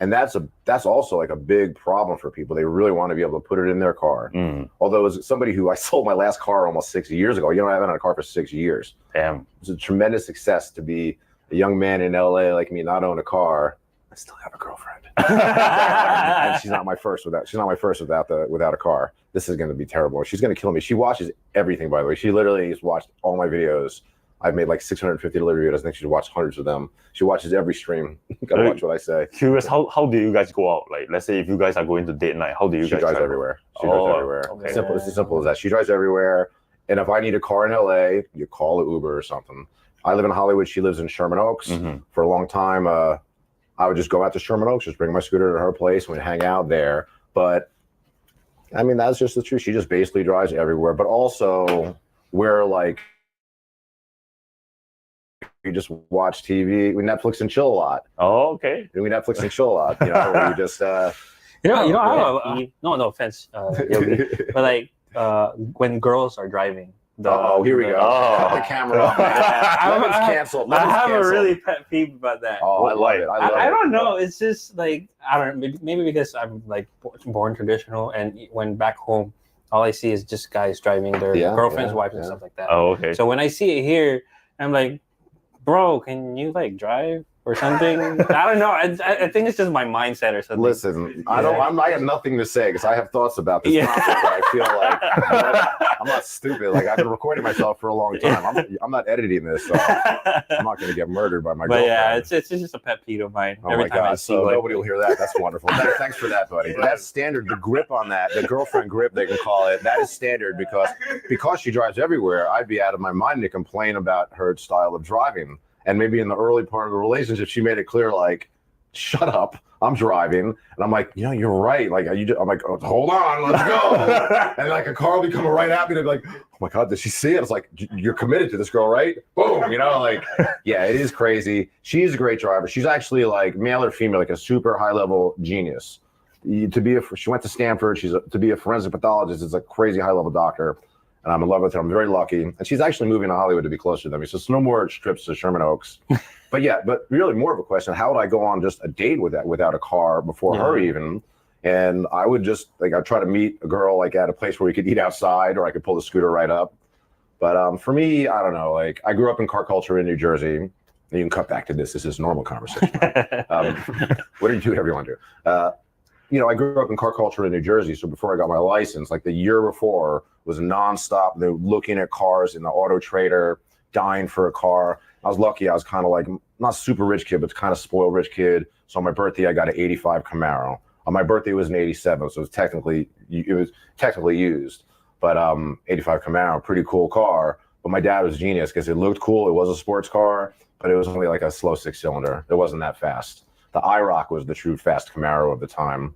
And that's also like a big problem for people. They really want to be able to put it in their car. Although as somebody who I sold my last car almost 6 years ago, I haven't had a car for 6 years. Damn. It's a tremendous success to be a young man in LA like me, not own a car. I still have a girlfriend, and she's not my first without a car. This is going to be terrible. She's going to kill me. She watches everything, by the way. She literally has watched all my videos. I've made like 650 delivery videos. I think she's watched hundreds of them. She watches every stream. Gotta watch what I say. Curious, how do you guys go out? Like, let's say if you guys are going to date night, how do you guys? She drives everywhere. She drives everywhere. Okay. It's as simple as that. She drives everywhere. And if I need a car in LA, you call an Uber or something. I live in Hollywood. She lives in Sherman Oaks. For a long time, I would just go out to Sherman Oaks, just bring my scooter to her place, and we'd hang out there. But I mean, that's just the truth. She just basically drives everywhere. But also, we're like, we just watch TV. We Netflix and chill a lot. Oh, okay. We Netflix and chill a lot. You know, where we just. No offense, Yogi, but like when girls are driving. Here we go. The camera off. Levin's canceled. I have a really pet peeve about that. Oh, I love it. I don't know. It's just like, I don't know. Maybe because I'm like born traditional, and when back home, all I see is just guys driving their girlfriends, wives, and stuff like that. Oh, okay. So when I see it here, I'm like, bro, can you like drive or something? I don't know. I think it's just my mindset or something. Listen, I have nothing to say because I have thoughts about this topic, but I feel like I'm not stupid. Like, I've been recording myself for a long time. I'm not editing this, so I'm not going to get murdered by my girlfriend. Yeah, it's just a pet peeve of mine. Oh my God! So nobody will hear that. That's wonderful. Thanks for that, buddy. But that's standard. The grip on that, the girlfriend grip, they can call it. That is standard because she drives everywhere. I'd be out of my mind to complain about her style of driving. And maybe in the early part of the relationship, she made it clear, like, shut up. I'm driving. And I'm like, you're right. Like, I'm like, oh, hold on, let's go. And like a car will be coming right at me. They'd be like, oh my God, did she see it? It's like, you're committed to this girl, right? Boom, like, yeah, it is crazy. She's a great driver. She's actually like male or female, like a super high level genius. She went to Stanford. To be a forensic pathologist is a crazy high level doctor. And I'm in love with her. I'm very lucky. And she's actually moving to Hollywood to be closer to me. So it's no more trips to Sherman Oaks. but really more of a question, how would I go on just a date without a car before her even? And I would just, like, I'd try to meet a girl like at a place where we could eat outside, or I could pull the scooter right up. But for me, I don't know, like, I grew up in car culture in New Jersey. You can cut back to this. This is normal conversation. What do you do, whatever you want to do? I grew up in car culture in New Jersey. So before I got my license, like the year before was nonstop. They were looking at cars in the Auto Trader, dying for a car. I was lucky. I was kind of like, not super rich kid, but kind of spoiled rich kid. So on my birthday, I got an 85 Camaro. On my birthday, it was an 87. So it was technically used, but 85 Camaro, pretty cool car. But my dad was a genius because it looked cool. It was a sports car, but it was only like a slow 6-cylinder. It wasn't that fast. The IROC was the true fast Camaro of the time,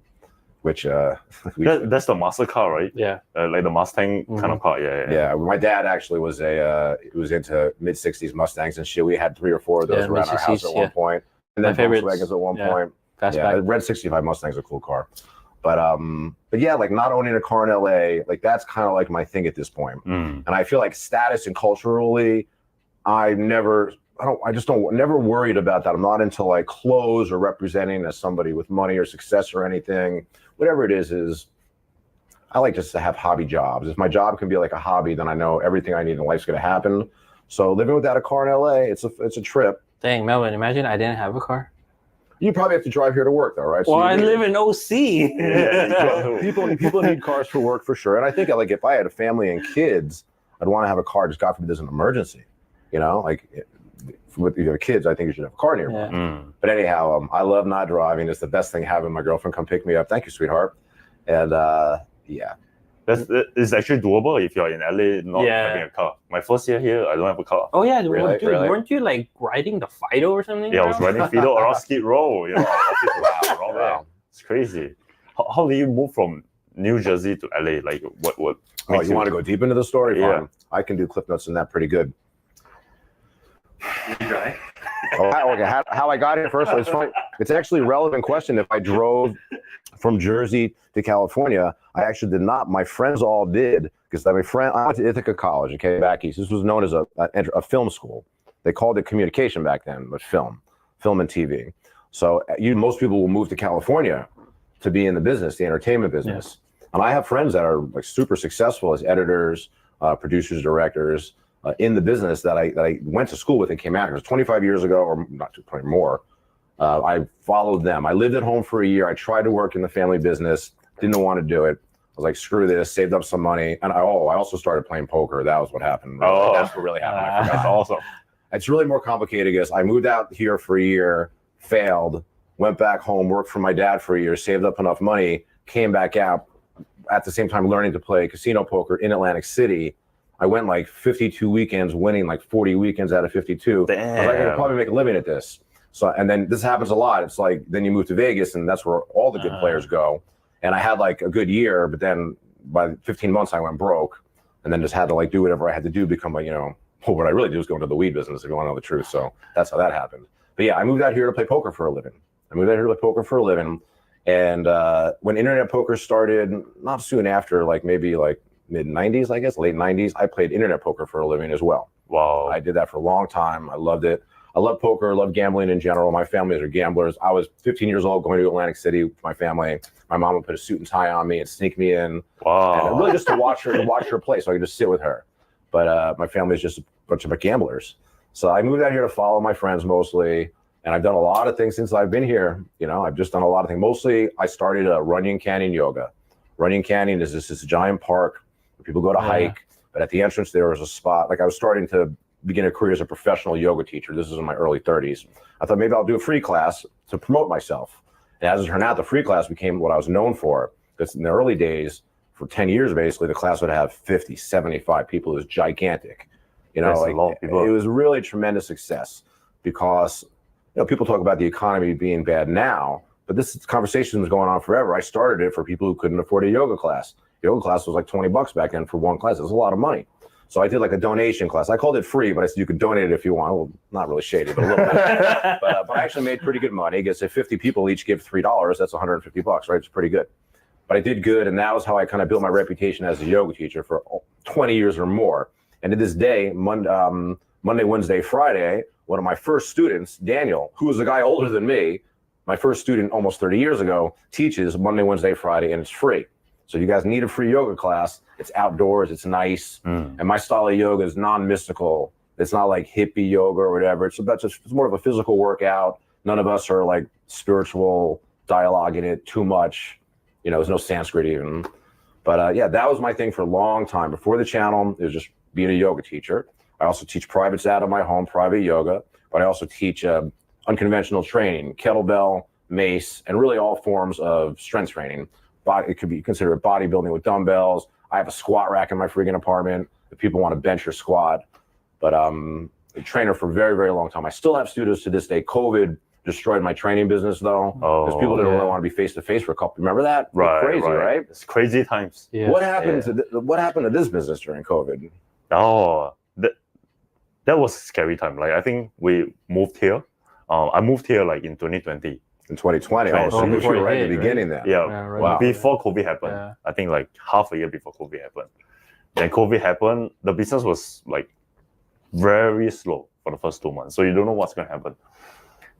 which that's the muscle car, right? Yeah, like the Mustang kind of car. Yeah. My dad actually was was into mid '60s Mustangs and shit. We had 3 or 4 of those around our house at one point, and then Volkswagens at one point. The red '65 Mustang's a cool car, but yeah, like not owning a car in LA, like that's kind of like my thing at this point. And I feel like status and culturally, never worried about that. I'm not into like clothes or representing as somebody with money or success or anything. Whatever it is I like just to have hobby jobs. If my job can be like a hobby, then I know everything I need in life's going to happen. So living without a car in LA, it's a trip. Dang, Melvin, imagine I didn't have a car. You probably have to drive here to work though, right? Well, I live in OC. Yeah, people need cars for work for sure. And I think like if I had a family and kids, I'd want to have a car just God forbid there's an emergency. Like if you have kids, I think you should have a car nearby. Yeah. But anyhow, I love not driving. It's the best thing having my girlfriend come pick me up. Thank you, sweetheart. And yeah. It's actually doable if you're in LA not having a car. My first year here, I don't have a car. Oh yeah, really? Weren't you like riding the Fido or something? Yeah, I was riding Fido around Skid Row. Wow. It's crazy. How do you move from New Jersey to LA? Like what? Oh, you want to go deep into the story? Yeah. Fine. I can do clip notes in that pretty good. Right. How I got here first? It's funny. It's actually a relevant question. If I drove from Jersey to California, I actually did not. My friends all did because I went to Ithaca College, okay, back east. This was known as a film school. They called it communication back then, but film and TV. So most people will move to California to be in the business, the entertainment business. Yeah. And I have friends that are like super successful as editors, producers, directors. In the business that I went to school with and came out. It was 25 years ago, or not 20 more. I followed them. I lived at home for a year. I tried to work in the family business. Didn't want to do it. I was like, screw this. Saved up some money, and I also started playing poker. That was what happened. Really. Oh, that's what really happened. I forgot. That's awesome. It's really more complicated because I moved out here for a year, failed, went back home, worked for my dad for a year, saved up enough money, came back out. At the same time, learning to play casino poker in Atlantic City. I went like 52 weekends, winning like 40 weekends out of 52. Damn. I was like, I could probably make a living at this. So, and then this happens a lot. It's like, then you move to Vegas and that's where all the good players go. And I had like a good year, but then by 15 months I went broke and then just had to like do whatever I had to do, become like, what I really do is go into the weed business if you want to know the truth. So that's how that happened. But yeah, I moved out here to play poker for a living. And when internet poker started, not soon after, like maybe like mid-90s, I guess, late 90s, I played internet poker for a living as well. Wow. I did that for a long time. I loved it. I love poker. I love gambling in general. My families are gamblers. I was 15 years old going to Atlantic City with my family. My mom would put a suit and tie on me and sneak me in. Wow. And really just to watch her play so I could just sit with her. But my family is just a bunch of gamblers. So I moved out here to follow my friends mostly. And I've done a lot of things since I've been here. I've just done a lot of things. Mostly I started Runyon Canyon Yoga. Runyon Canyon is this giant park. People go to hike, but at the entrance there was a spot. Like I was starting to begin a career as a professional yoga teacher. This is in my early 30s. I thought maybe I'll do a free class to promote myself. And as it turned out, the free class became what I was known for. Because in the early days, for 10 years basically, the class would have 50, 75 people. It was gigantic. That's a lot of people. It was really a tremendous success because people talk about the economy being bad now, but this conversation was going on forever. I started it for people who couldn't afford a yoga class. Yoga class was like $20 back then for one class. It was a lot of money. So I did like a donation class. I called it free, but I said you could donate it if you want. Well, not really shady, but a little bit. But I actually made pretty good money. I guess if 50 people each give $3, that's $150, right? It's pretty good. But I did good, and that was how I kind of built my reputation as a yoga teacher for 20 years or more. And to this day, Monday, Wednesday, Friday, one of my first students, Daniel, who was a guy older than me, my first student almost 30 years ago, teaches Monday, Wednesday, Friday, and it's free. So you guys need a free yoga class. It's outdoors, it's nice. And my style of yoga is non-mystical. It's not like hippie yoga or whatever. It's more of a physical workout. None of us are like spiritual dialogue in it too much. There's no Sanskrit even. But yeah, that was my thing for a long time. Before the channel, it was just being a yoga teacher. I also teach privates out of my home, private yoga. But I also teach unconventional training, kettlebell, mace, and really all forms of strength training. It could be considered bodybuilding with dumbbells. I have a squat rack in my freaking apartment if people want to bench or squat. But a trainer for a very, very long time. I still have students to this day. COVID destroyed my training business though, because people didn't really want to be face to face for a couple. Remember that? Right, crazy, right? It's crazy times. Yeah. What happened to this business during COVID? Oh, that was a scary time. Like I think we moved here. I moved here like in 2020. In 2020. Oh, so you were right at the beginning then. Yeah, right. Wow. Before COVID happened. Yeah. I think like half a year before COVID happened. Then COVID happened. The business was like very slow for the first 2 months. So you don't know what's going to happen.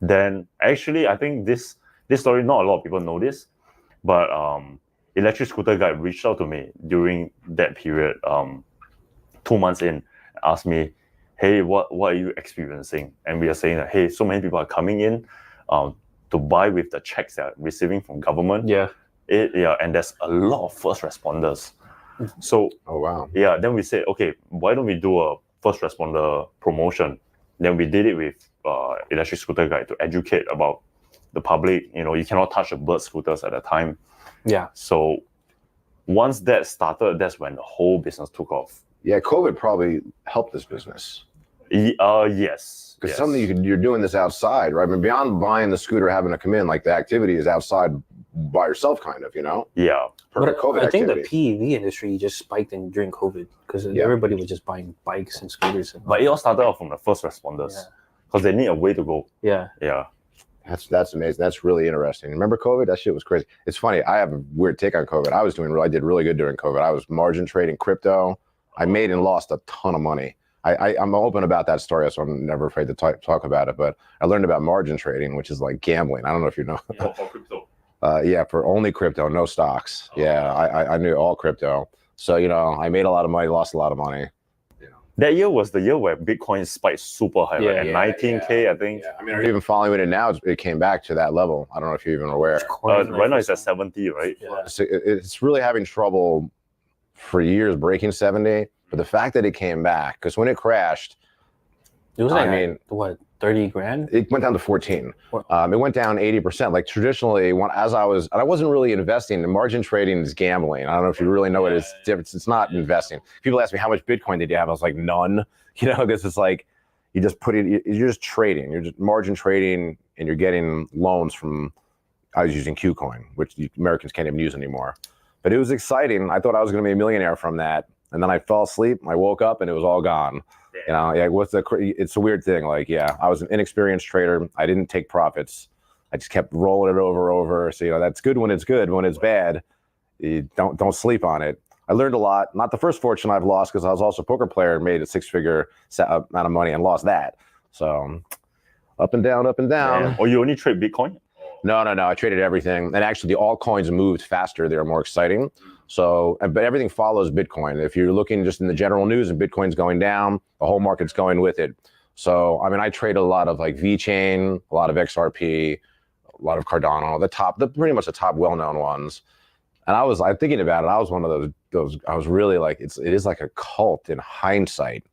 Then actually, I think this story, not a lot of people know this, but Electric Scooter Guy reached out to me during that period, 2 months in, asked me, hey, what are you experiencing? And we are saying that, hey, so many people are coming in to buy with the checks they're receiving from government. Yeah. And there's a lot of first responders. So, oh wow. Yeah, then we said, okay, why don't we do a first responder promotion? Then we did it with Electric Scooter Guide to educate about the public. You cannot touch the bird scooters at the time. Yeah. So once that started, that's when the whole business took off. Yeah, COVID probably helped this business. Yes. Because something you're doing this outside, right? I mean, beyond buying the scooter, having to come in, like the activity is outside by yourself, kind of, Yeah. But COVID I think activity. the PEV industry just spiked during COVID because everybody was just buying bikes and scooters. But it all started off from the first responders because they need a way to go. Yeah. Yeah. That's amazing. That's really interesting. Remember COVID? That shit was crazy. It's funny. I have a weird take on COVID. I did really good during COVID. I was margin trading crypto. I made and lost a ton of money. I'm open about that story, so I'm never afraid to talk about it. But I learned about margin trading, which is like gambling. I don't know if you know. For crypto. Yeah, for only crypto, no stocks. Yeah, I knew all crypto. So, I made a lot of money, lost a lot of money. That year was the year where Bitcoin spiked super high, Yeah, at 19K, I think. Yeah. I mean, even following it now, it came back to that level. I don't know if you're even aware. Right now it's at 70, right? Yeah. So it's really having trouble for years breaking 70. But the fact that it came back, because when it crashed, It was like, I mean, what, 30 grand? it went down to 14. Wow. It went down 80%. Like traditionally, I wasn't really investing. Margin trading is gambling. I don't know if you really know what it's different. It's not investing. People ask me how much Bitcoin did you have? I was like, none. Because it's like you just you're just trading. You're just margin trading, and you're getting loans from. I was using Qcoin, which Americans can't even use anymore. But it was exciting. I thought I was going to be a millionaire from that, and then I fell asleep. I woke up and it was all gone. It's a weird thing. Like, I was an inexperienced trader. I didn't take profits. I just kept rolling it over. So, that's good when it's good. When it's bad, you don't sleep on it. I learned a lot. Not the first fortune I've lost, because I was also a poker player and made a six-figure amount of money and lost that. So up and down. Yeah. Or you only trade Bitcoin? No. I traded everything. And actually, the altcoins moved faster. They were more exciting. So, but everything follows Bitcoin. If you're looking just in the general news and Bitcoin's going down, the whole market's going with it. So, I mean, I trade a lot of like VeChain, a lot of XRP, a lot of Cardano, pretty much the top well-known ones. And I'm thinking about it. I was one of those. I was really like, it is like a cult in hindsight,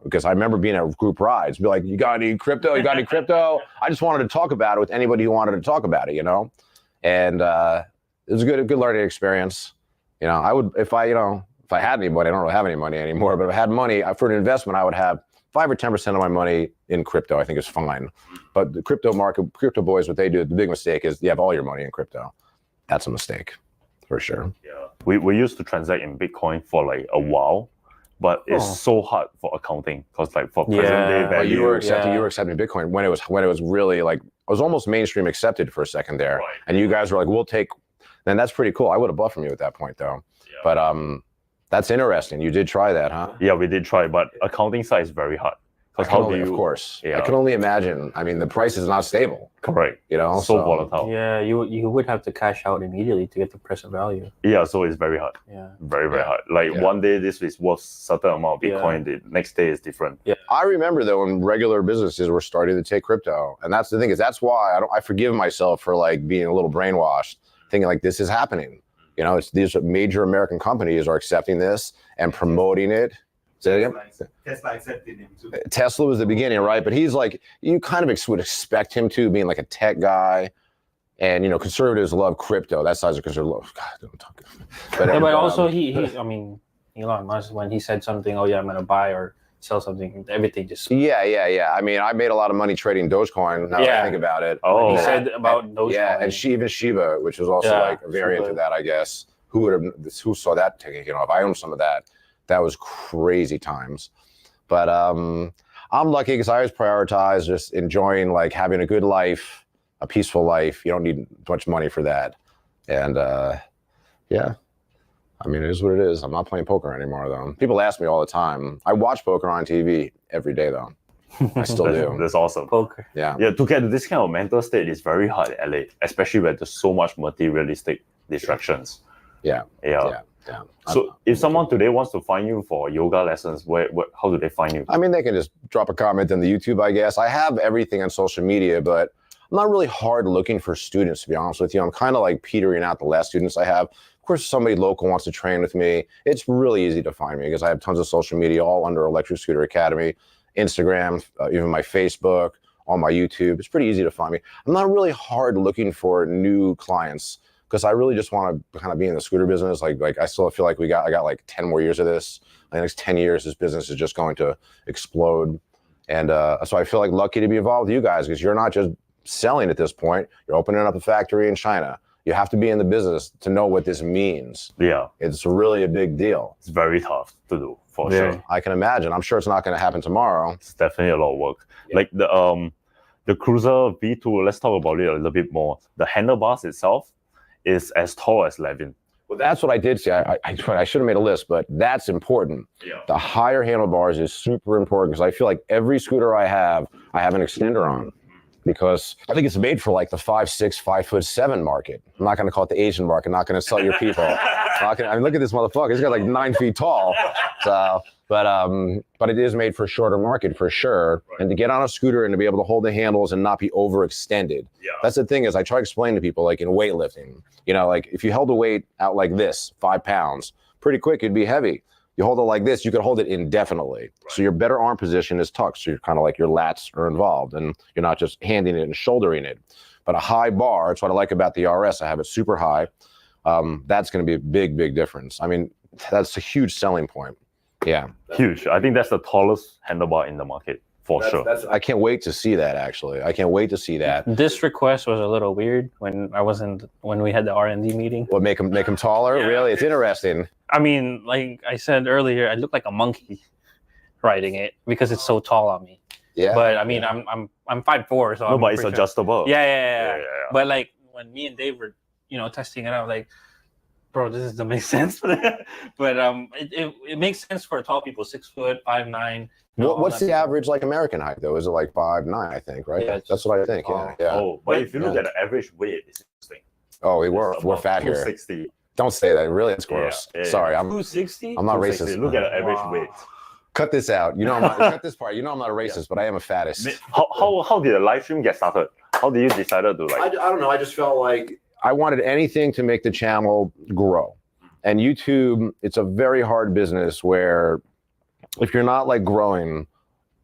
because I remember being at group rides, be like, you got any crypto? You got any crypto? I just wanted to talk about it with anybody who wanted to talk about it, And it was a good learning experience. I would, if I had any money, I don't really have any money anymore, but if I had money for an investment, I would have 5 or 10% of my money in crypto, I think is fine. But the crypto market, crypto boys, what they do, the big mistake is you have all your money in crypto. That's a mistake, for sure. Yeah. We used to transact in Bitcoin for like a while, but it's so hard for accounting because like for present day Yeah. value. You were accepting Bitcoin when it was really like, it was almost mainstream accepted for a second there. Right. And you guys were like, we'll take, then that's pretty cool. I would have bought from you at that point though. Yeah. But that's interesting. You did try that, huh? Yeah, we did try, but accounting side is very hard. Because how do you? Of course. Yeah. I can only imagine. I mean, the price is not stable. Correct. You know, so volatile. Yeah, you would have to cash out immediately to get the present value. Yeah, so it's very hard. Yeah. Very hard. Like one day this is worth certain amount of Bitcoin, the next day is different. Yeah. I remember though when regular businesses were starting to take crypto, and that's the thing is that's why I forgive myself for like being a little brainwashed, thinking like this is happening. You know, it's these major American companies are accepting this and promoting it. Say it again? Tesla accepted him too. Tesla was the beginning, right? But he's like, you kind of would expect him to, being like a tech guy. And, you know, conservatives love crypto. That side's of conservative. God, don't talk. But also, I mean, Elon Musk, when he said something, oh, yeah, I'm going to buy or sell something, everything just... Yeah. I mean, I made a lot of money trading Dogecoin, now that I think about it. Oh. He said about Dogecoin. Yeah, and even Shiba, which was also like a variant of that, I guess. Who saw that taking off? I own some of that. That was crazy times. But I'm lucky because I always prioritize just enjoying like having a good life, a peaceful life. You don't need much money for that. And yeah, I mean, it is what it is. I'm not playing poker anymore though. People ask me all the time. I watch poker on TV every day though. I still do. That's awesome. Poker. Yeah. Yeah, to get this kind of mental state is very hard in LA, especially where there's so much materialistic distractions. Yeah. So if someone today wants to find you for yoga lessons, how do they find you? I mean, they can just drop a comment on the YouTube, I guess. I have everything on social media, but I'm not really hard looking for students, to be honest with you. I'm kind of like petering out the last students I have. Of course, if somebody local wants to train with me, it's really easy to find me because I have tons of social media all under Electric Scooter Academy, Instagram, even my Facebook, on my YouTube. It's pretty easy to find me. I'm not really hard looking for new clients because I really just want to kind of be in the scooter business. Like I still feel like I got like 10 more years of this. The next 10 years, this business is just going to explode. And so I feel like lucky to be involved with you guys because you're not just selling at this point. You're opening up a factory in China. You have to be in the business to know what this means. Yeah. It's really a big deal. It's very tough to do, for sure. I can imagine. I'm sure it's not going to happen tomorrow. It's definitely a lot of work. Yeah. Like the Cruiser V2, let's talk about it a little bit more. The handlebars itself is as tall as Levin. Well, that's what I did see. I should have made a list, but that's important. Yeah. The higher handlebars is super important because I feel like every scooter I have an extender on because I think it's made for like the 5'6", 5'7" market. I'm not going to call it the Asian market. I'm not going to sell your people. I mean, look at this motherfucker. He's got like 9 feet tall. So, but it is made for a shorter market for sure. Right. And to get on a scooter and to be able to hold the handles and not be overextended. Yeah. That's the thing is I try to explain to people like in weightlifting, you know, like if you held a weight out like this, 5 pounds, pretty quick, it'd be heavy. You hold it like this, you could hold it indefinitely. Right. So your better arm position is tucked. So you're kind of like your lats are involved and you're not just handing it and shouldering it. But a high bar, that's what I like about the RS. I have it super high. That's going to be a big, big difference. I mean, that's a huge selling point. Yeah. Huge. I think that's the tallest handlebar in the market for sure. I can't wait to see that actually. I can't wait to see that. This request was a little weird when we had the R&D meeting. What, make them taller? Yeah. Really? It's interesting. I mean, like I said earlier, I look like a monkey riding it because it's so tall on me. Yeah. But I mean, I'm 5'4", so but it's adjustable. Yeah. But like when me and Dave were, testing it out, like, bro, this doesn't make sense. But it makes sense for tall people, 6 foot, 5'9". What's the average like American height though? Is it like 5'9", I think, right? Yeah, that's what I think. Yeah. Oh, but if you look at the average weight, it's interesting. Oh, we're fat here. 260. Don't say that. Really, it's gross. Yeah. Sorry, I'm 260. I'm not racist. Look at the average weight. Cut this out. Cut this part. I'm not a racist, but I am a fattest. How did the live stream get started? How did you decide to like? I don't know. I just felt like I wanted anything to make the channel grow. And YouTube, it's a very hard business where if you're not like growing,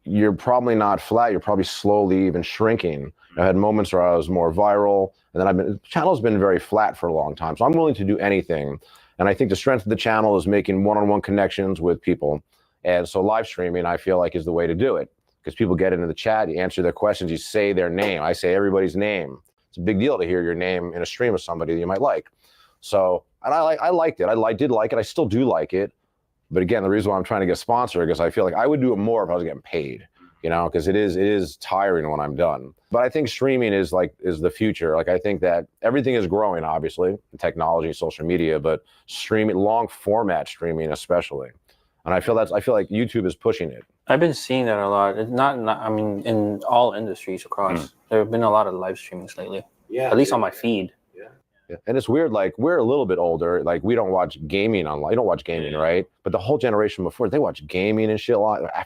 you're probably not flat. You're probably slowly even shrinking. I had moments where I was more viral, and then the channel's been very flat for a long time. So I'm willing to do anything. And I think the strength of the channel is making one-on-one connections with people And so live streaming, I feel like, is the way to do it, because people get into the chat, you answer their questions, you say their name. I say everybody's name. It's a big deal to hear your name in a stream of somebody that you might like. So, and I liked it. I did like it. I still do like it. But again, the reason why I'm trying to get sponsored, because I feel like I would do it more if I was getting paid, you know, because it is tiring when I'm done. But I think streaming is the future. Like, I think that everything is growing, obviously, technology, social media, but streaming, long format streaming especially. And I feel like YouTube is pushing it. I've been seeing that a lot. It's not I mean, in all industries across, there have been a lot of live streamings lately. Yeah. At least on my feed. Yeah. And it's weird, like, we're a little bit older. Like, we don't watch gaming online. You don't watch gaming, right? But the whole generation before, they watch gaming and shit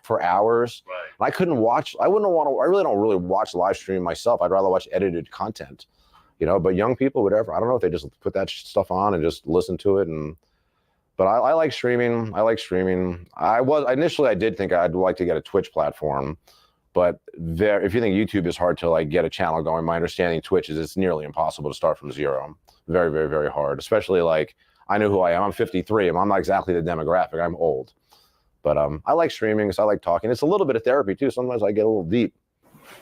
for hours. Right. And I really don't really watch live stream myself. I'd rather watch edited content, you know, but young people, whatever. I don't know if they just put that stuff on and just listen to it. But I like streaming. Initially I did think I'd like to get a Twitch platform, but if you think YouTube is hard to like get a channel going, my understanding Twitch is it's nearly impossible to start from zero. Very, very, very hard. Especially like, I know who I am. I'm 53. I'm not exactly the demographic. I'm old. But I like streaming because I like talking. It's a little bit of therapy too. Sometimes I get a little deep.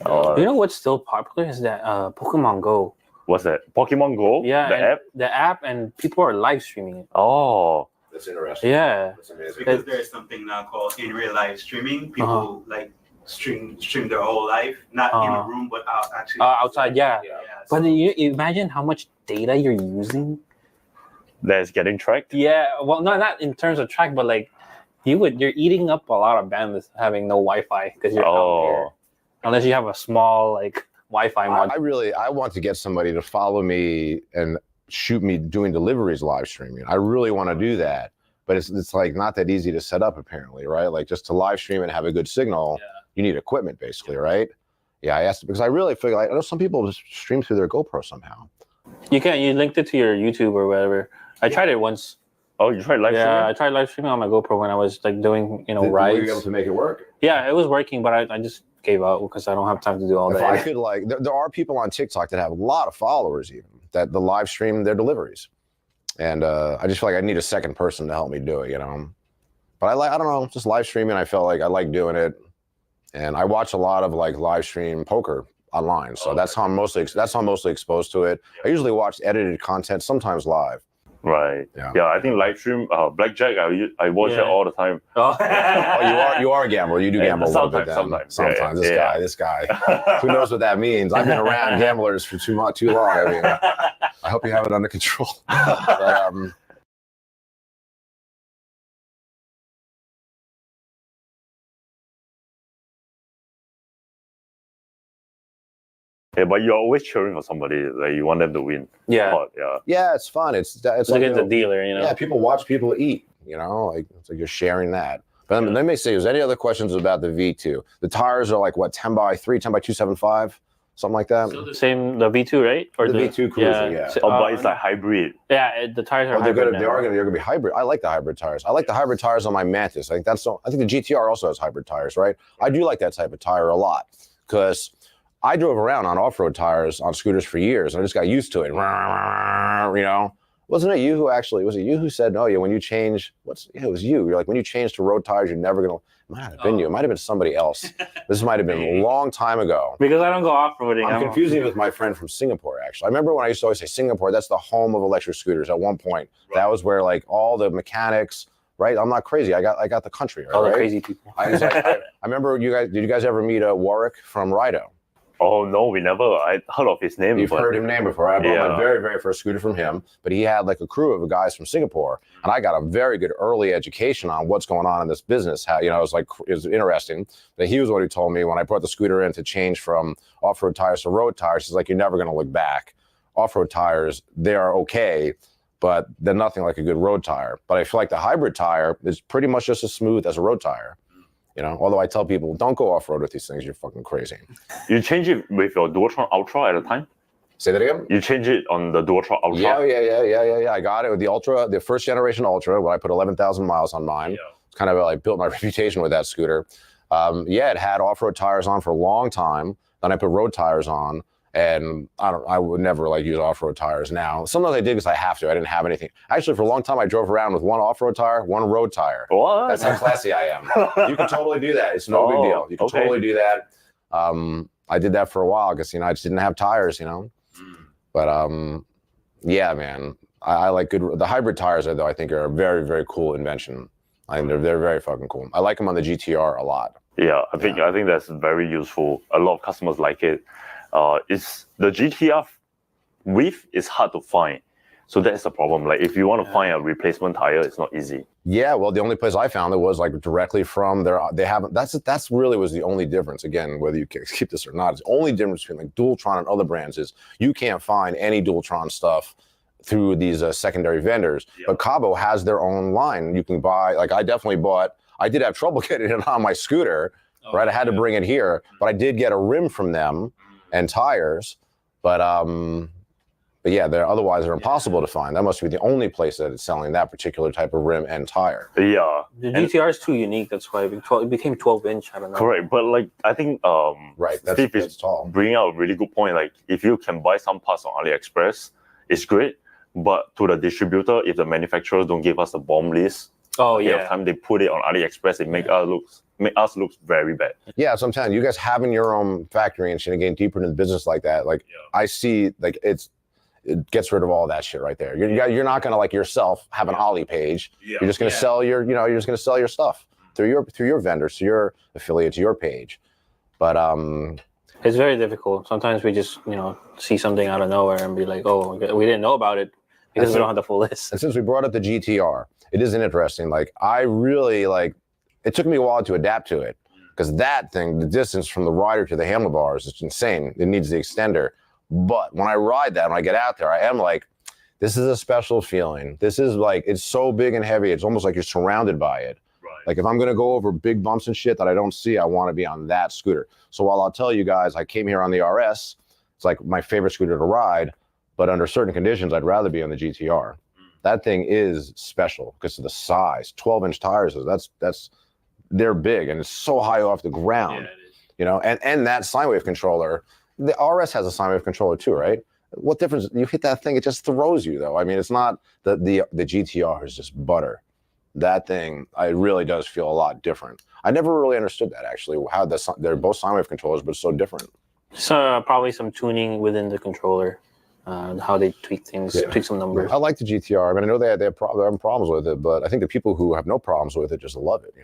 You know what's still popular is that Pokemon Go. What's that? Pokemon Go? Yeah. The app? The app, and people are live streaming it. Oh. That's interesting. Yeah. That's amazing. Because there is something now called in real life streaming. People like stream their whole life, not in a room, but outside. Yeah. So, But you imagine how much data you're using. That's getting tracked? Yeah. Well, not in terms of track, but like you're eating up a lot of bandwidth having no Wi-Fi because you're out here. Unless you have a small like Wi-Fi mod. I want to get somebody to follow me and shoot me doing deliveries live streaming. I really want to do that, but it's like not that easy to set up apparently, right? Like, just to live stream and have a good signal, you need equipment basically, right? Yeah, I asked because I really feel like I know some people just stream through their GoPro somehow. You linked it to your YouTube or whatever. I tried it once. Oh, you tried live streaming? Yeah, I tried live streaming on my GoPro when I was like doing, rides. Were you able to make it work? Yeah, it was working, but I just gave up because I don't have time to do all that. If I could, like, there are people on TikTok that have a lot of followers even that the live stream their deliveries, and I just feel like I need a second person to help me do it, you know. But I don't know, just live streaming. I felt like I like doing it, and I watch a lot of like live stream poker online, so that's how I'm mostly exposed to it. I usually watch edited content, sometimes live. Right. Yeah. I think live stream blackjack. I watch it all the time. Oh, you are a gambler. You do gamble a little bit. Sometimes. This guy. Who knows what that means? I've been around gamblers for too long. I mean, I hope you have it under control. But, yeah, but you're always cheering for somebody. Like, you want them to win. yeah. yeah, it's fun. It's Look like, at the dealer, Yeah, people watch people eat. You know, like it's like you're sharing that. But let me say, is there any other questions about the V2? The tires are like what, 10 by 3, 10 by 275, something like that. So the V2, right? Or the V2 Cruiser, yeah. But it's like hybrid. Yeah, the tires are. They're gonna be hybrid. I like the hybrid tires. I like the hybrid tires on my Mantis. I think the GTR also has hybrid tires, right? I do like that type of tire a lot because I drove around on off-road tires on scooters for years, and I just got used to it. You know, wasn't it you who said, "Oh yeah, when you change, it was you. You're like, when you change to road tires, you're never gonna." It might have been you. It might have been somebody else. This might have been a long time ago. Because I don't go off-roading. I'm confusing it with my friend from Singapore. Actually, I remember when I used to always say Singapore. That's the home of electric scooters. At one point, that was where like all the mechanics. Right, I'm not crazy. I got the country. All the crazy people. I remember you guys. Did you guys ever meet Warwick from Rido? Oh no, we never. I heard of his name. You've heard his name before. I bought my very, very first scooter from him, but he had like a crew of guys from Singapore, and I got a very good early education on what's going on in this business. How, it was interesting. But he was what he told me when I brought the scooter in to change from off-road tires to road tires. He's like, you're never going to look back. Off-road tires, they are okay, but they're nothing like a good road tire. But I feel like the hybrid tire is pretty much just as smooth as a road tire. You know, although I tell people, don't go off-road with these things. You're fucking crazy. You change it with your Dualtron Ultra at the time? Say that again? You change it on the Dualtron Ultra? Yeah. I got it with the Ultra, the first generation Ultra, when I put 11,000 miles on mine. It's kind of like built my reputation with that scooter. It had off-road tires on for a long time. Then I put road tires on. And I would never like use off-road tires now. Sometimes I did because I have to. I didn't have anything. Actually, for a long time, I drove around with one off-road tire, one road tire. What? That's how classy I am. You can totally do that. It's no big deal. You can totally do that. I did that for a while because, I just didn't have tires, But yeah, man, I like the hybrid tires, though, I think are a very, very cool invention. I think they're very fucking cool. I like them on the GTR a lot. Yeah, I think that's very useful. A lot of customers like it. It's the GTR width is hard to find, so that's the problem. Like if you want to find a replacement tire, it's not easy. Yeah, well, the only place I found it was like directly from their. They haven't. That's really was the only difference. Again, whether you keep this or not, it's the only difference between like Dualtron and other brands is you can't find any Dualtron stuff through these secondary vendors. Yeah. But Cabo has their own line. You can buy. Like I definitely bought. I did have trouble getting it on my scooter. Right, I had to bring it here, but I did get a rim from them and tires. But yeah, otherwise they're impossible to find. That must be the only place that is selling that particular type of rim and tire. Yeah, the GTR is too unique. That's why it became 12-inch. I don't know. Correct, but like I think right, Steve is bringing out a really good point. Like if you can buy some parts on AliExpress, it's great. But to the distributor, if the manufacturers don't give us the BOM list, time they put it on AliExpress, it make us look very bad. Yeah, so I'm telling you, guys having your own factory and shit, getting deeper into the business like that, like I see, like it gets rid of all that shit right there. You're not gonna like yourself have an Ollie page. Yeah. You're just gonna sell your, you're just gonna sell your stuff through your vendors, to your affiliates, your page. But it's very difficult. Sometimes we just see something out of nowhere and be like, oh, we didn't know about it because we don't have the full list. And since we brought up the GTR, it is interesting. Like I really like. It took me a while to adapt to it because that thing, the distance from the rider to the handlebars is insane. It needs the extender. But when I ride that, when I get out there, I am like, this is a special feeling. This is like, it's so big and heavy. It's almost like you're surrounded by it. Right. Like if I'm going to go over big bumps and shit that I don't see, I want to be on that scooter. So while I'll tell you guys, I came here on the RS, it's like my favorite scooter to ride, but under certain conditions, I'd rather be on the GTR. That thing is special because of the size. 12-inch tires, they're big and it's so high off the ground, and that sine wave controller, the RS has a sine wave controller too, right? What difference? You hit that thing, it just throws you though. I mean, it's not the GTR is just butter. That thing, it really does feel a lot different. I never really understood that actually, how they're both sine wave controllers, but so different. So probably some tuning within the controller. How they tweak things, tweak some numbers. I like the GTR. I mean, I know they have problems with it, but I think the people who have no problems with it just love it,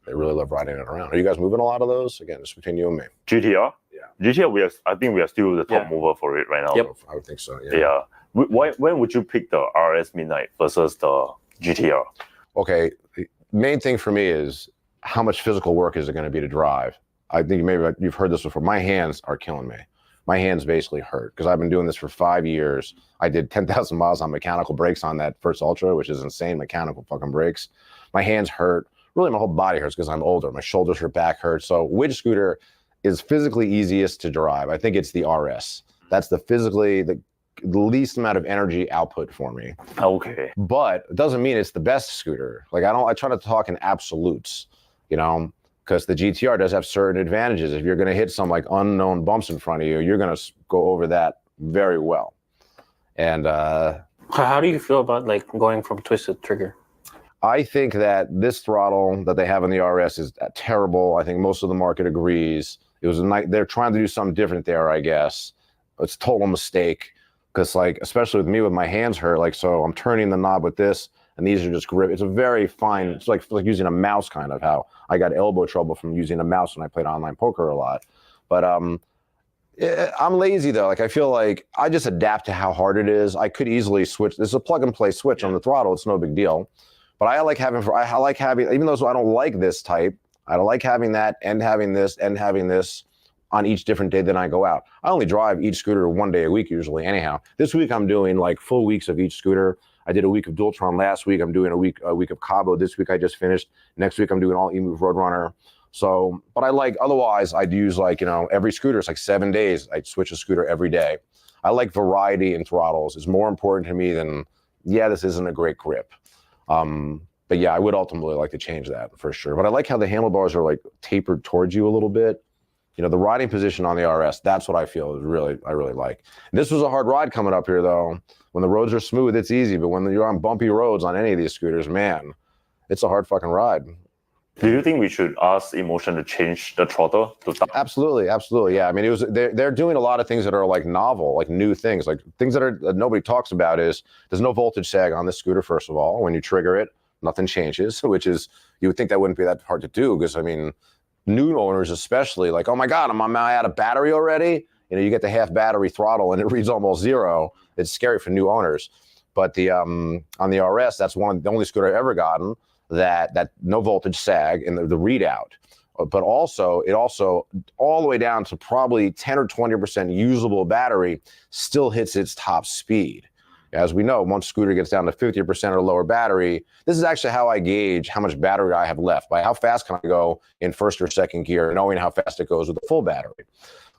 They really love riding it around. Are you guys moving a lot of those? Again, just between you and me. GTR? Yeah. GTR, I think we are still the top mover for it right now. Yep. I would think so, yeah. When would you pick the RS Midnight versus the GTR? Okay, the main thing for me is how much physical work is it going to be to drive? I think maybe you've heard this before. My hands are killing me. My hands basically hurt because I've been doing this for 5 years. I did 10,000 miles on mechanical brakes on that first Ultra, which is insane, mechanical fucking brakes. My hands hurt. Really, my whole body hurts because I'm older. My shoulders hurt, back hurt. So which scooter is physically easiest to drive? I think it's the RS. That's the least amount of energy output for me. Okay. But it doesn't mean it's the best scooter. Like I try to talk in absolutes, because the GTR does have certain advantages. If you're going to hit some like unknown bumps in front of you, you're going to go over that very well. And how do you feel about like going from twisted trigger? I think that this throttle that they have in the RS is terrible. I think most of the market agrees. It was they're trying to do something different there, I guess. It's a total mistake because like, especially with me, with my hands hurt, like, so I'm turning the knob with this and these are just grip. It's a very fine, it's like using a mouse kind of how I got elbow trouble from using a mouse when I played online poker a lot. But I'm lazy though. Like I feel like I just adapt to how hard it is. I could easily switch. There's a plug and play switch on the throttle. It's no big deal. But I like having, even though I don't like this type, I like having that and having this on each different day that I go out. I only drive each scooter 1 day a week usually anyhow. This week I'm doing like full weeks of each scooter. I did a week of Dualtron last week. I'm doing a week of Cabo this week I just finished. Next week I'm doing all Emove Roadrunner. So, but I like, otherwise I'd use like, every scooter, it's like 7 days. I'd switch a scooter every day. I like variety in throttles. It's more important to me than, this isn't a great grip. But yeah, I would ultimately like to change that for sure. But I like how the handlebars are like tapered towards you a little bit. You know, the riding position on the RS, that's what I feel is I really like. This was a hard ride coming up here, though. When the roads are smooth, it's easy. But when you're on bumpy roads on any of these scooters, man, it's a hard fucking ride. Do you think we should ask Emotion to change the throttle to down? Absolutely, absolutely. Yeah, I mean, they're doing a lot of things that are like novel, like new things, like things that nobody talks about. Is there's no voltage sag on this scooter. First of all, when you trigger it, nothing changes, which is, you would think that wouldn't be that hard to do, because I mean, new owners especially, like, oh my God, am I out of battery already? You know, you get the half battery throttle and it reads almost zero. It's scary for new owners. But the on the RS, that's the only scooter I've ever gotten that no voltage sag in the readout. But also, it also all the way down to probably 10 or 20% usable battery still hits its top speed. As we know, once scooter gets down to 50% or lower battery, this is actually how I gauge how much battery I have left, by how fast can I go in first or second gear, knowing how fast it goes with a full battery.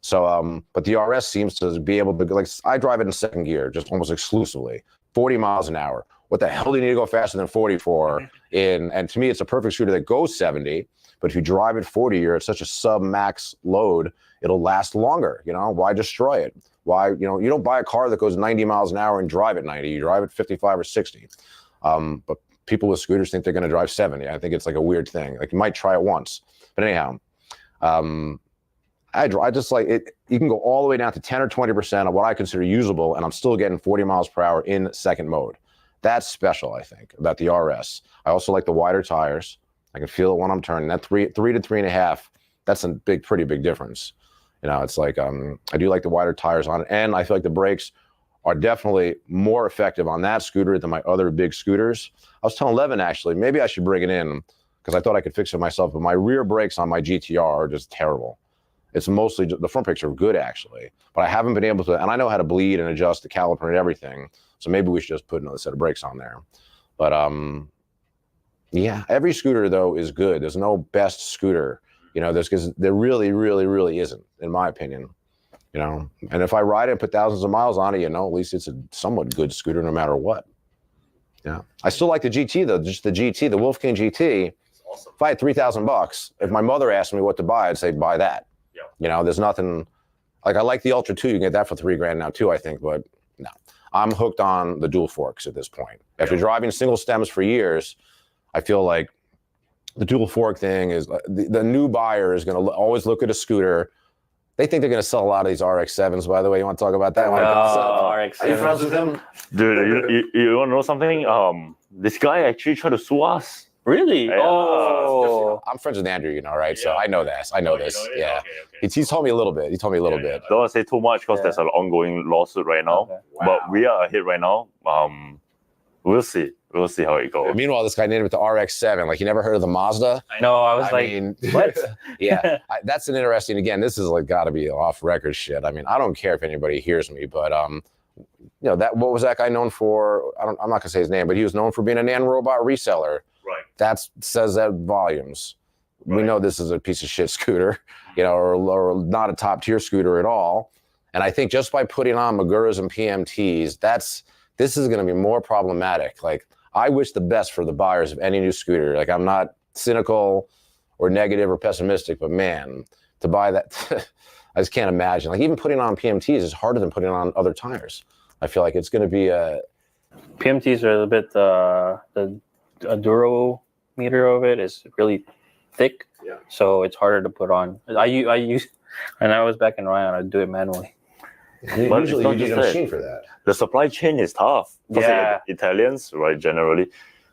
So, but the RS seems to be able to, like, I drive it in second gear, just almost exclusively, 40 miles an hour. What the hell do you need to go faster than 40 for? And to me, it's a perfect scooter that goes 70, but if you drive at 40, you're at such a sub-max load, it'll last longer. You know, why destroy it? Why, you know, you don't buy a car that goes 90 miles an hour and drive at 90. You drive at 55 or 60. But people with scooters think they're going to drive 70. I think it's like a weird thing. Like, you might try it once. But anyhow, I just like it. You can go all the way down to 10 or 20% of what I consider usable, and I'm still getting 40 miles per hour in second mode. That's special, I think, about the RS. I also like the wider tires. I can feel it when I'm turning. That 3 to 3.5, that's a pretty big difference. You know, it's like, I do like the wider tires on it. And I feel like the brakes are definitely more effective on that scooter than my other big scooters. I was telling Levin, actually, maybe I should bring it in, because I thought I could fix it myself, but my rear brakes on my GTR are just terrible. It's mostly, the front brakes are good, actually, but I haven't been able to, and I know how to bleed and adjust the caliper and everything, so maybe we should just put another set of brakes on there. But yeah, every scooter, though, is good. There's no best scooter. You know, because there really, really, really isn't, in my opinion. You know, and if I ride it and put thousands of miles on it, you know, at least it's a somewhat good scooter no matter what. Yeah, I still like the GT though, just the GT, the Wolf King GT. Awesome. If I had $3,000, if my mother asked me what to buy, I'd say buy that. Yeah. You know, there's nothing like, I like the Ultra 2. You can get that for $3,000 now too, I think. But no, I'm hooked on the dual forks at this point. After driving single stems for years, I feel like the dual fork thing is, the new buyer is going to always look at a scooter. They think they're going to sell a lot of these RX-7s, by the way. You want to talk about that? RX-7. Are you friends with him? Dude, you want to know something? This guy actually tried to sue us. Really? Yeah. Oh. I'm friends with Andrew, you know, right? So I know this. I know this. Yeah. Okay. He's told me a little bit. He told me a little bit. Don't want to say too much, because there's an ongoing lawsuit right now. Okay. Wow. But we are ahead right now. We'll see. We'll see how it goes. Meanwhile, this guy named it the RX-7. Like, you never heard of the Mazda? I know. I was what? Yeah. That's an interesting, again, this is like got to be off record shit. I mean, I don't care if anybody hears me, but, you know, what was that guy known for? I'm not going to say his name, but he was known for being a nan-robot reseller. Right. That says that volumes. Right. We know this is a piece of shit scooter, you know, or not a top tier scooter at all. And I think just by putting on Maguras and PMTs, this is going to be more problematic. Like, I wish the best for the buyers of any new scooter. Like, I'm not cynical or negative or pessimistic, but man, to buy that, I just can't imagine. Like, even putting on PMTs is harder than putting on other tires. I feel like it's going to be a... PMTs are a bit, the durometer of it is really thick, so it's harder to put on. I use, when I was back in Ryan, I'd do it manually. But usually you need a machine for that. The supply chain is tough. Yeah. Italians, right, generally,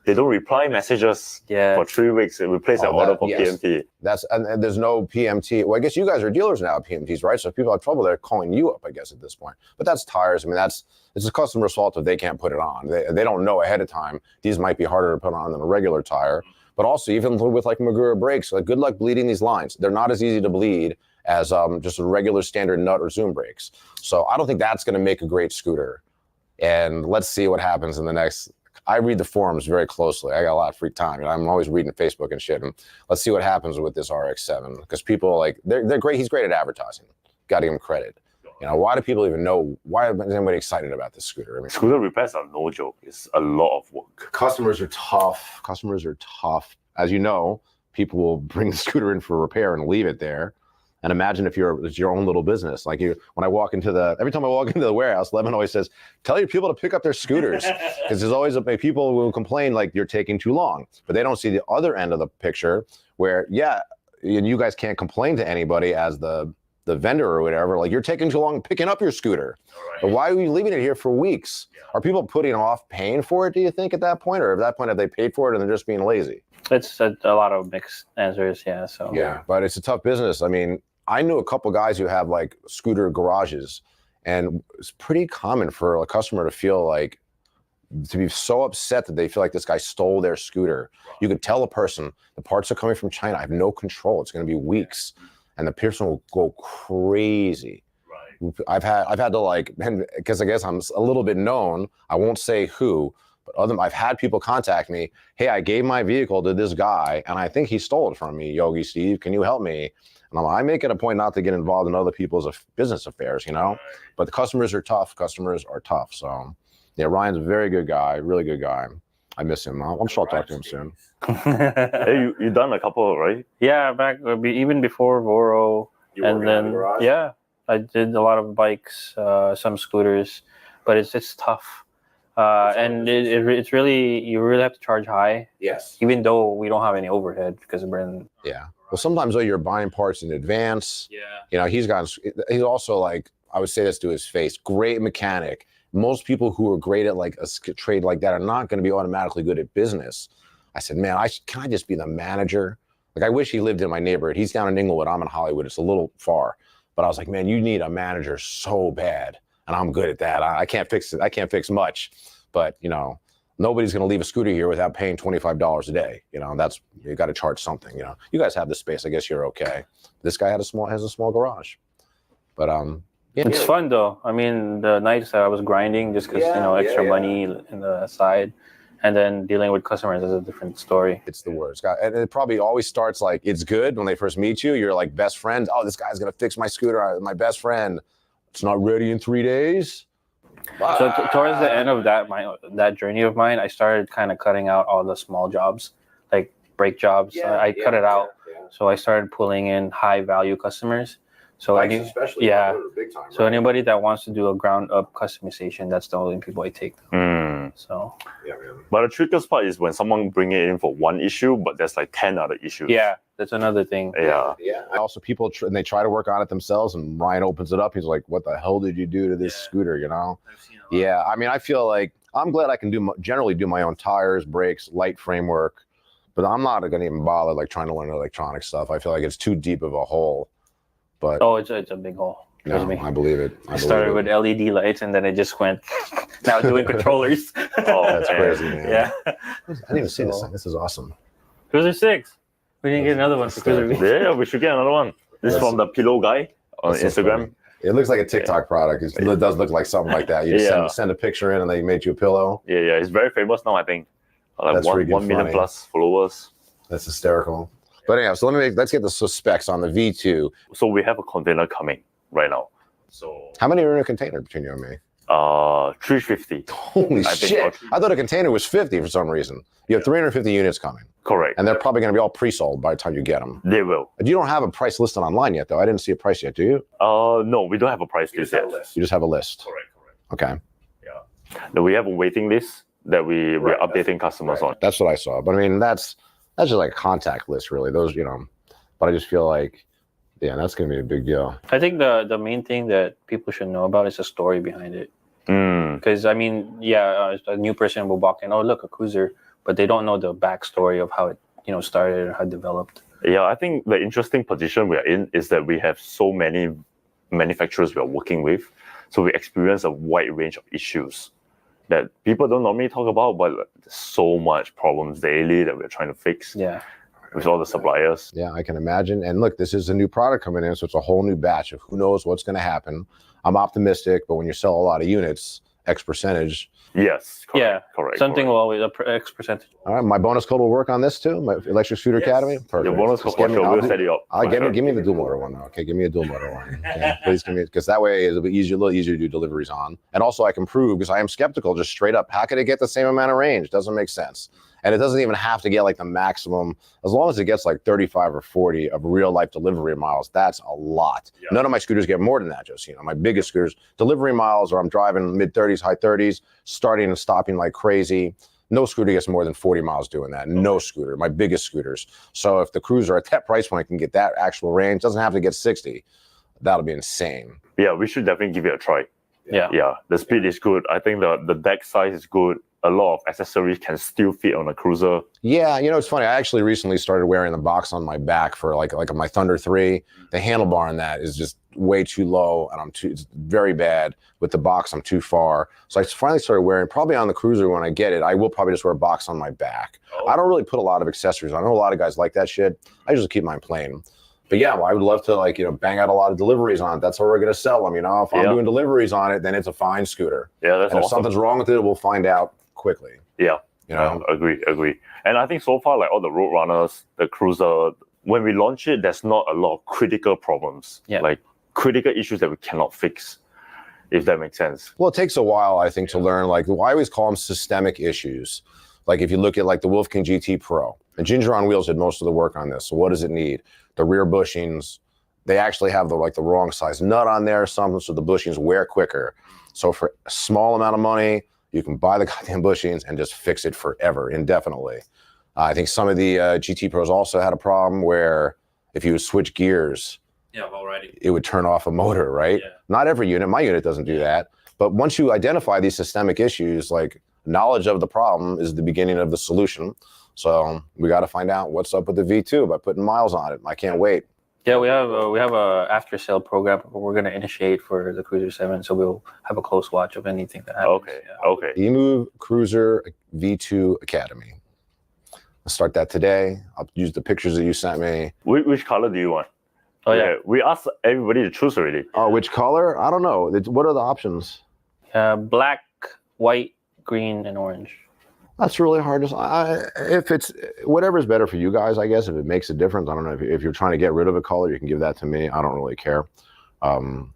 they don't reply messages for 3 weeks. They replace an order for PMT. And there's no PMT. Well, I guess you guys are dealers now at PMTs, right? So if people have trouble, they're calling you up, I guess, at this point. But that's tires. I mean, it's a customer's fault if they can't put it on. They don't know ahead of time. These might be harder to put on than a regular tire. But also, even with like Magura brakes, like, good luck bleeding these lines. They're not as easy to bleed as just a regular standard nut or zoom brakes. So I don't think that's going to make a great scooter. And let's see what happens in the next. I read the forums very closely. I got a lot of free time, and I'm always reading Facebook and shit. And let's see what happens with this RX-7, because people, like, they're great. He's great at advertising. Got to give him credit. You know, why do people even know? Why is anybody excited about this scooter? I mean, scooter repairs are no joke. It's a lot of work. Customers are tough. As you know, people will bring the scooter in for repair and leave it there. And imagine if it's your own little business. Like when I walk into every time I walk into the warehouse, Levin always says, tell your people to pick up their scooters. Because there's always people who will complain like you're taking too long. But they don't see the other end of the picture where, yeah, and you guys can't complain to anybody as the vendor or whatever, like you're taking too long picking up your scooter. Right. But why are we leaving it here for weeks? Yeah. Are people putting off paying for it, do you think, at that point? Or at that point, have they paid for it and they're just being lazy? It's a lot of mixed answers, yeah. So yeah, but it's a tough business. I mean, I knew a couple guys who have like scooter garages, and it's pretty common for a customer to feel like, to be so upset that they feel like this guy stole their scooter. You could tell a person, the parts are coming from China. I have no control. It's going to be weeks. And the person will go crazy. Right. I've had to like, because I guess I'm a little bit known. I won't say who, but I've had people contact me. Hey, I gave my vehicle to this guy, and I think he stole it from me. Yogi Steve, can you help me? And I make it a point not to get involved in other people's business affairs, you know. Right. But the customers are tough. Customers are tough. So, yeah, Ryan's a very good guy, really good guy. I miss him. I'm sure I'll talk to him soon. Hey, you done a couple, right? Yeah, back even before Voro, and then I did a lot of bikes, some scooters, but it's tough, and it's really, you really have to charge high. Yes. Even though we don't have any overhead because we're in. Yeah. Well, sometimes though you're buying parts in advance. Yeah. You know, he's also like, I would say this to his face, great mechanic. Most people who are great at like a trade like that are not going to be automatically good at business. I said, man, can I just be the manager? Like, I wish he lived in my neighborhood. He's down in Inglewood. I'm in Hollywood. It's a little far. But I was like, man, you need a manager so bad. And I'm good at that. I can't fix it. I can't fix much. But, you know, nobody's going to leave a scooter here without paying $25 a day. You know, you got to charge something. You know, you guys have the space. I guess you're okay. This guy has a small garage. But, yeah, it's fun though. I mean, the nights that I was grinding just because extra money in the side, and then dealing with customers is a different story. It's the worst. And it probably always starts like, it's good when they first meet you. You're like best friends. Oh, this guy's gonna fix my scooter. My best friend. It's not ready in 3 days. So towards the end of that journey of mine, I started kind of cutting out all the small jobs, like brake jobs. I cut it out. Yeah. So I started pulling in high value customers. So especially big time, so anybody that wants to do a ground up customization, that's the only people I take. So yeah, man. But the trickiest part is when someone bring it in for one issue, but there's like 10 other issues. Yeah, that's another thing. Yeah. Also, people and they try to work on it themselves, and Ryan opens it up. He's like, "What the hell did you do to this scooter?" You know? I've seen a lot. Yeah, I mean, I feel like I'm glad I can generally do my own tires, brakes, light framework, but I'm not gonna even bother like trying to learn electronic stuff. I feel like it's too deep of a hole. But it's a big hole. No, I believe it. I started with LED lights, and then it just went now doing controllers. Oh, that's crazy, man. Yeah. I didn't even see this thing. This is awesome. Cruiser 6. We didn't get another one for Cruiser V. Yeah, we should get another one. This is from the Pillow Guy on Instagram. It looks like a TikTok product. It does look like something like that. You just send a picture in, and they made you a pillow. Yeah, it's very famous now, I think. Like That's 1 million plus followers. That's hysterical. But anyhow, so let's get the specs on the V2. So we have a container coming right now. So how many are in a container between you and me? 350. Holy shit! I thought a container was 50 for some reason. You have 350 units coming. Correct. And they're probably going to be all pre-sold by the time you get them. They will. You don't have a price listed online yet, though. I didn't see a price yet. Do you? No, we don't have a price list yet. You just have a list. Correct. Okay. Yeah. Then we have a waiting list that we're updating customers on. That's what I saw. But I mean, that's just like a contact list, really. Those, you know. But I just feel like, yeah, that's going to be a big deal. I think the main thing that people should know about is the story behind it. Because I mean, a new person will walk in, oh look, a cruiser, but they don't know the backstory of how it started and how it developed. Yeah, I think the interesting position we are in is that we have so many manufacturers we are working with, so we experience a wide range of issues that people don't normally talk about, but there's so much problems daily that we're trying to fix. Yeah. With all the suppliers. Yeah, I can imagine. And look, this is a new product coming in, so it's a whole new batch of who knows what's going to happen. I'm optimistic, but when you sell a lot of units, X percentage. Yes. Correct, yeah. Correct. Something will always X percentage. All right, my bonus code will work on this too. My Electric Scooter Academy. Perfect. Your bonus code will set you up. Give me the dual motor one. Okay, give me a dual motor one. Okay, please give me, because that way it'll be a little easier to do deliveries on. And also I can prove, because I am skeptical, just straight up, how could it get the same amount of range? Doesn't make sense. And it doesn't even have to get like the maximum, as long as it gets like 35 or 40 of real life delivery miles, that's a lot. Yeah. None of my scooters get more than that, just, you know, my biggest scooters, delivery miles, or I'm driving mid 30s, high 30s, starting and stopping like crazy. No scooter gets more than 40 miles doing that. No scooter, my biggest scooters. So if the Cruiser at that price point can get that actual range, doesn't have to get 60, that'll be insane. Yeah, we should definitely give it a try. Yeah. Yeah, the speed is good. I think the deck size is good. A lot of accessories can still fit on a Cruiser. Yeah, you know, it's funny. I actually recently started wearing the box on my back for like my Thunder 3. The handlebar on that is just way too low, and it's very bad. With the box, I'm too far. So I finally started wearing, probably on the Cruiser when I get it, I will probably just wear a box on my back. Oh. I don't really put a lot of accessories. I know a lot of guys like that shit. I usually keep mine plain. But yeah, well, I would love to, like, you know, bang out a lot of deliveries on it. That's how we're going to sell them, you know. If I'm doing deliveries on it, then it's a fine scooter. Yeah, that's and if awesome. something's wrong with it, we'll find out quickly. Yeah, you know. Agree. And I think so far, like all the road runners, the Cruiser, when we launch it, there's not a lot of critical problems, like critical issues that we cannot fix, if that makes sense. Well, it takes a while, I think, to learn. Like, I always call them systemic issues. Like, if you look at like the Wolf King GT Pro, and Ginger on Wheels did most of the work on this. So what does it need? The rear bushings, they actually have the wrong size nut on there or something, so the bushings wear quicker. So for a small amount of money, you can buy the goddamn bushings and just fix it forever, indefinitely. I think some of the GT Pros also had a problem where if you would switch gears, it would turn off a motor, right? Yeah. Not every unit. My unit doesn't do that. But once you identify these systemic issues, like, knowledge of the problem is the beginning of the solution. So we got to find out what's up with the V2 by putting miles on it. I can't wait. Yeah, we have a after sale program we're going to initiate for the Cruiser 7, so we'll have a close watch of anything that happens. Okay. Emove Cruiser V2 Academy. I'll start that today. I'll use the pictures that you sent me. Which color do you want? Oh yeah, we asked everybody to choose already. Oh, which color? I don't know. What are the options? black, white, green, and orange. That's really hard to. If it's whatever's better for you guys, I guess. If it makes a difference, I don't know. If you're trying to get rid of a color, you can give that to me. I don't really care.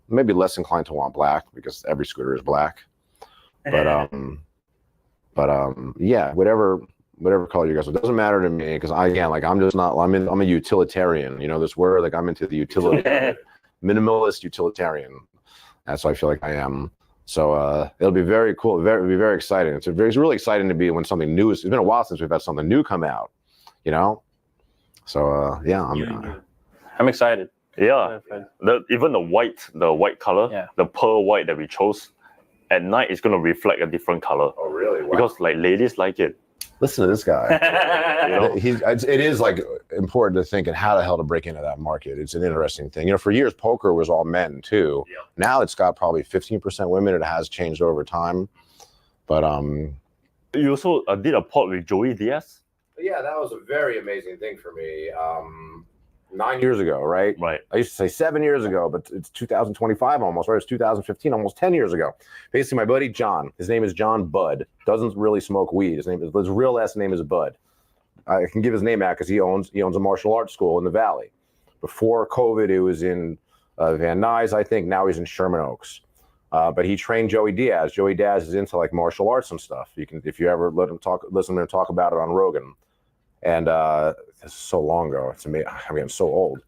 Maybe less inclined to want black because every scooter is black. But yeah, whatever color you guys. It doesn't matter to me because I'm a utilitarian. You know this word? Like, I'm into the utility, minimalist utilitarian. That's what I feel like I am. So it'll be very cool. It'll be very exciting. It's really exciting to be when something new is. It's been a while since we've had something new come out, you know. So yeah, I'm excited. Yeah, even the white color, the pearl white that we chose, at night it's gonna reflect a different color. Oh really? Wow. Because like ladies like it. Listen to this guy. You know? It is like important to think, and how the hell to break into that market. It's an interesting thing. You know, for years poker was all men too. Yeah. Now it's got probably 15% women. It has changed over time, but You also did a pod with Joey Diaz. Yeah, that was a very amazing thing for me. 9 years ago, right? Right. I used to say 7 years ago, but it's 2025 almost, right? It's 2015, almost 10 years ago. Basically, my buddy John, his name is John Budd, doesn't really smoke weed. His real last name is Bud. I can give his name out because he owns a martial arts school in the Valley. Before COVID, it was in Van Nuys, I think. Now he's in Sherman Oaks. But he trained Joey Diaz. Joey Diaz is into like martial arts and stuff. You can, if you ever listen to him talk about it on Rogan. And this is so long ago. It's amazing. I mean, I'm so old.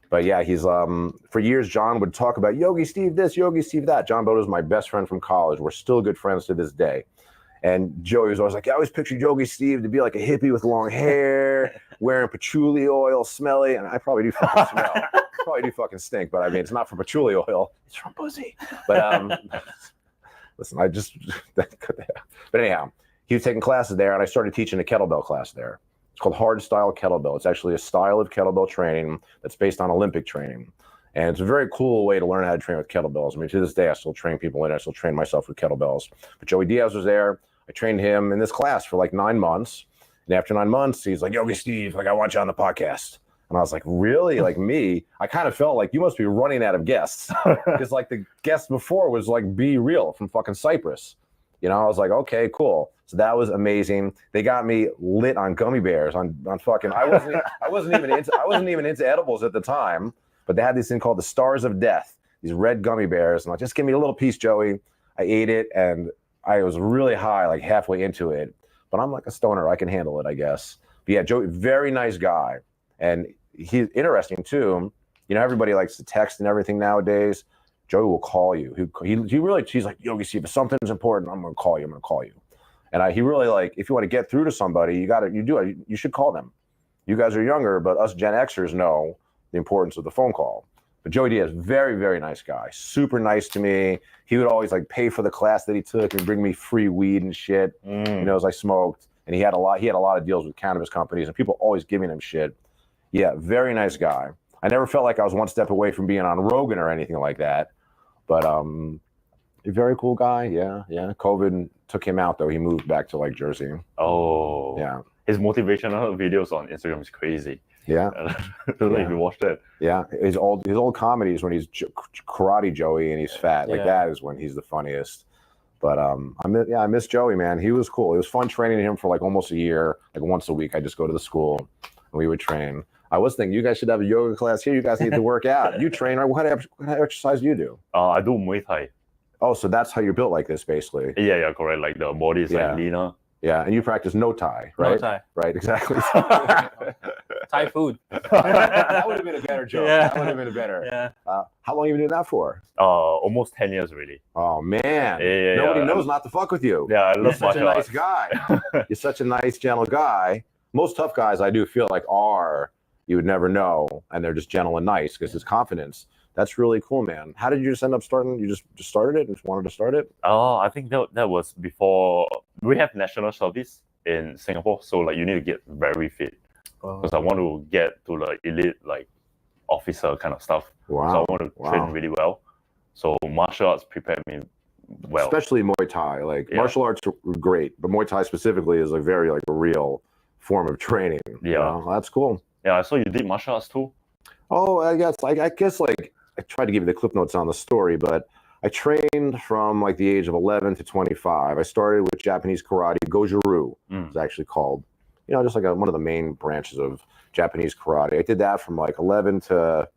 But yeah, he's for years, John would talk about Yogi Steve this, Yogi Steve that. John Bodo is my best friend from college. We're still good friends to this day. And Joey was always like, I always pictured Yogi Steve to be like a hippie with long hair, wearing patchouli oil, smelly. And I probably do fucking smell. Probably do fucking stink, but I mean, it's not from patchouli oil. It's from pussy. But listen, but anyhow, he was taking classes there, and I started teaching a kettlebell class there. It's called hard style kettlebell. It's actually a style of kettlebell training that's based on Olympic training. And it's a very cool way to learn how to train with kettlebells. I mean, to this day, I still train people in it. I still train myself with kettlebells. But Joey Diaz was there. I trained him in this class for like 9 months. And after 9 months, he's like, Yogi Steve, like, I want you on the podcast. And I was like, really? Like me? I kind of felt like you must be running out of guests. Because like the guest before was like Be Real from fucking Cyprus. You know, I was like, okay, cool. So that was amazing. They got me lit on gummy bears on fucking. I wasn't even into edibles at the time, but they had this thing called the Stars of Death. These red gummy bears, and like, just give me a little piece, Joey. I ate it, and I was really high, like halfway into it. but I'm like a stoner. I can handle it, I guess. But yeah, Joey, very nice guy. And he's interesting too. You know, everybody likes to text and everything nowadays. Joey will call you. He's like, Yogi Steve, if something's important, I'm going to call you. I'm going to call you. And he really like, if you want to get through to somebody, you should call them. You guys are younger, but us Gen Xers know the importance of the phone call. But Joey Diaz, very, very nice guy. Super nice to me. He would always like pay for the class that he took and bring me free weed and shit. You know, as I smoked. And he had a lot of deals with cannabis companies and people always giving him shit. Yeah, very nice guy. I never felt like I was one step away from being on Rogan or anything like that. But a very cool guy. Yeah. COVID took him out though. He moved back to like Jersey. Oh. Yeah. His motivational videos on Instagram is crazy. Yeah. I don't know if you watched that. Yeah. His old comedies when he's karate Joey and he's fat. Like that is when he's the funniest. But I miss Joey, man. He was cool. It was fun training him for like almost a year. Like once a week, I just go to the school and we would train. I was thinking you guys should have a yoga class here. You guys need to work out. You train. What kind of exercise do you do? I do Muay Thai. Oh, so that's how you're built like this, basically. Yeah, correct. Like the body is like leaner. Yeah, and you practice no Thai, right? No Thai. Right, exactly. Thai food. That would have been a better joke. Yeah. That would have been better. Yeah. How long have you been doing that for? Almost 10 years really. Oh man. Yeah. Nobody knows not to fuck with you. Yeah, I You're love such a martial nice arts. guy. You're such a nice, gentle guy. Most tough guys I do feel like you would never know, and they're just gentle and nice because it's confidence. That's really cool, man. How did you just end up starting? You just started it and just wanted to start it? I think that was before we have national service in Singapore, so like you need to get very fit because I want to get to the elite like officer kind of stuff. Wow. So I want to train really well. So martial arts prepared me well. Especially Muay Thai. Like martial arts are great, but Muay Thai specifically is like very like a real form of training. Yeah. You know? That's cool. Yeah, I saw you did martial arts too. Oh, I guess I tried to give you the clip notes on the story, but I trained from like the age of 11 to 25. I started with Japanese karate, Goju-ryu it's actually called. You know, just like one of the main branches of Japanese karate. I did that from like 11 to,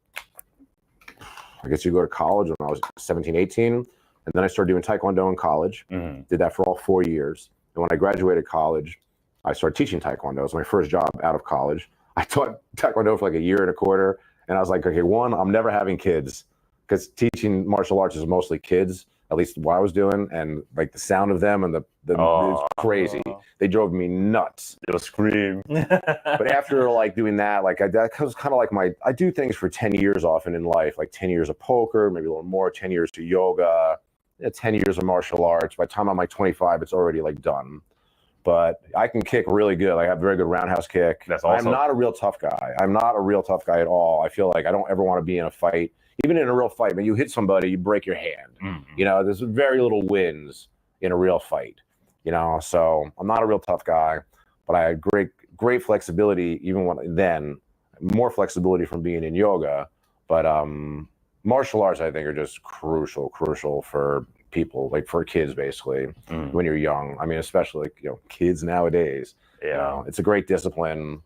I guess you go to college when I was 17, 18. And then I started doing Taekwondo in college. Did that for all 4 years. And when I graduated college, I started teaching Taekwondo. It was my first job out of college. I taught Taekwondo for like a year and a quarter. And I was like, okay, I'm never having kids because teaching martial arts is mostly kids, at least what I was doing. And like the sound of them and it was crazy. They drove me nuts. They'll scream. But after like doing that, like that was kind of like I do things for 10 years often in life, like 10 years of poker, maybe a little more, 10 years to yoga, 10 years of martial arts. By the time I'm like 25, it's already like done. But I can kick really good. I have a very good roundhouse kick. That's awesome. I'm not a real tough guy. I'm not a real tough guy at all. I feel like I don't ever want to be in a fight. Even in a real fight, when you hit somebody, you break your hand. You know, there's very little wins in a real fight. You know, so I'm not a real tough guy, but I had great flexibility even more flexibility from being in yoga. But martial arts, I think, are just crucial for people, like for kids, basically, when you're young. I mean, especially like, you know, kids nowadays. Yeah. You know, it's a great discipline.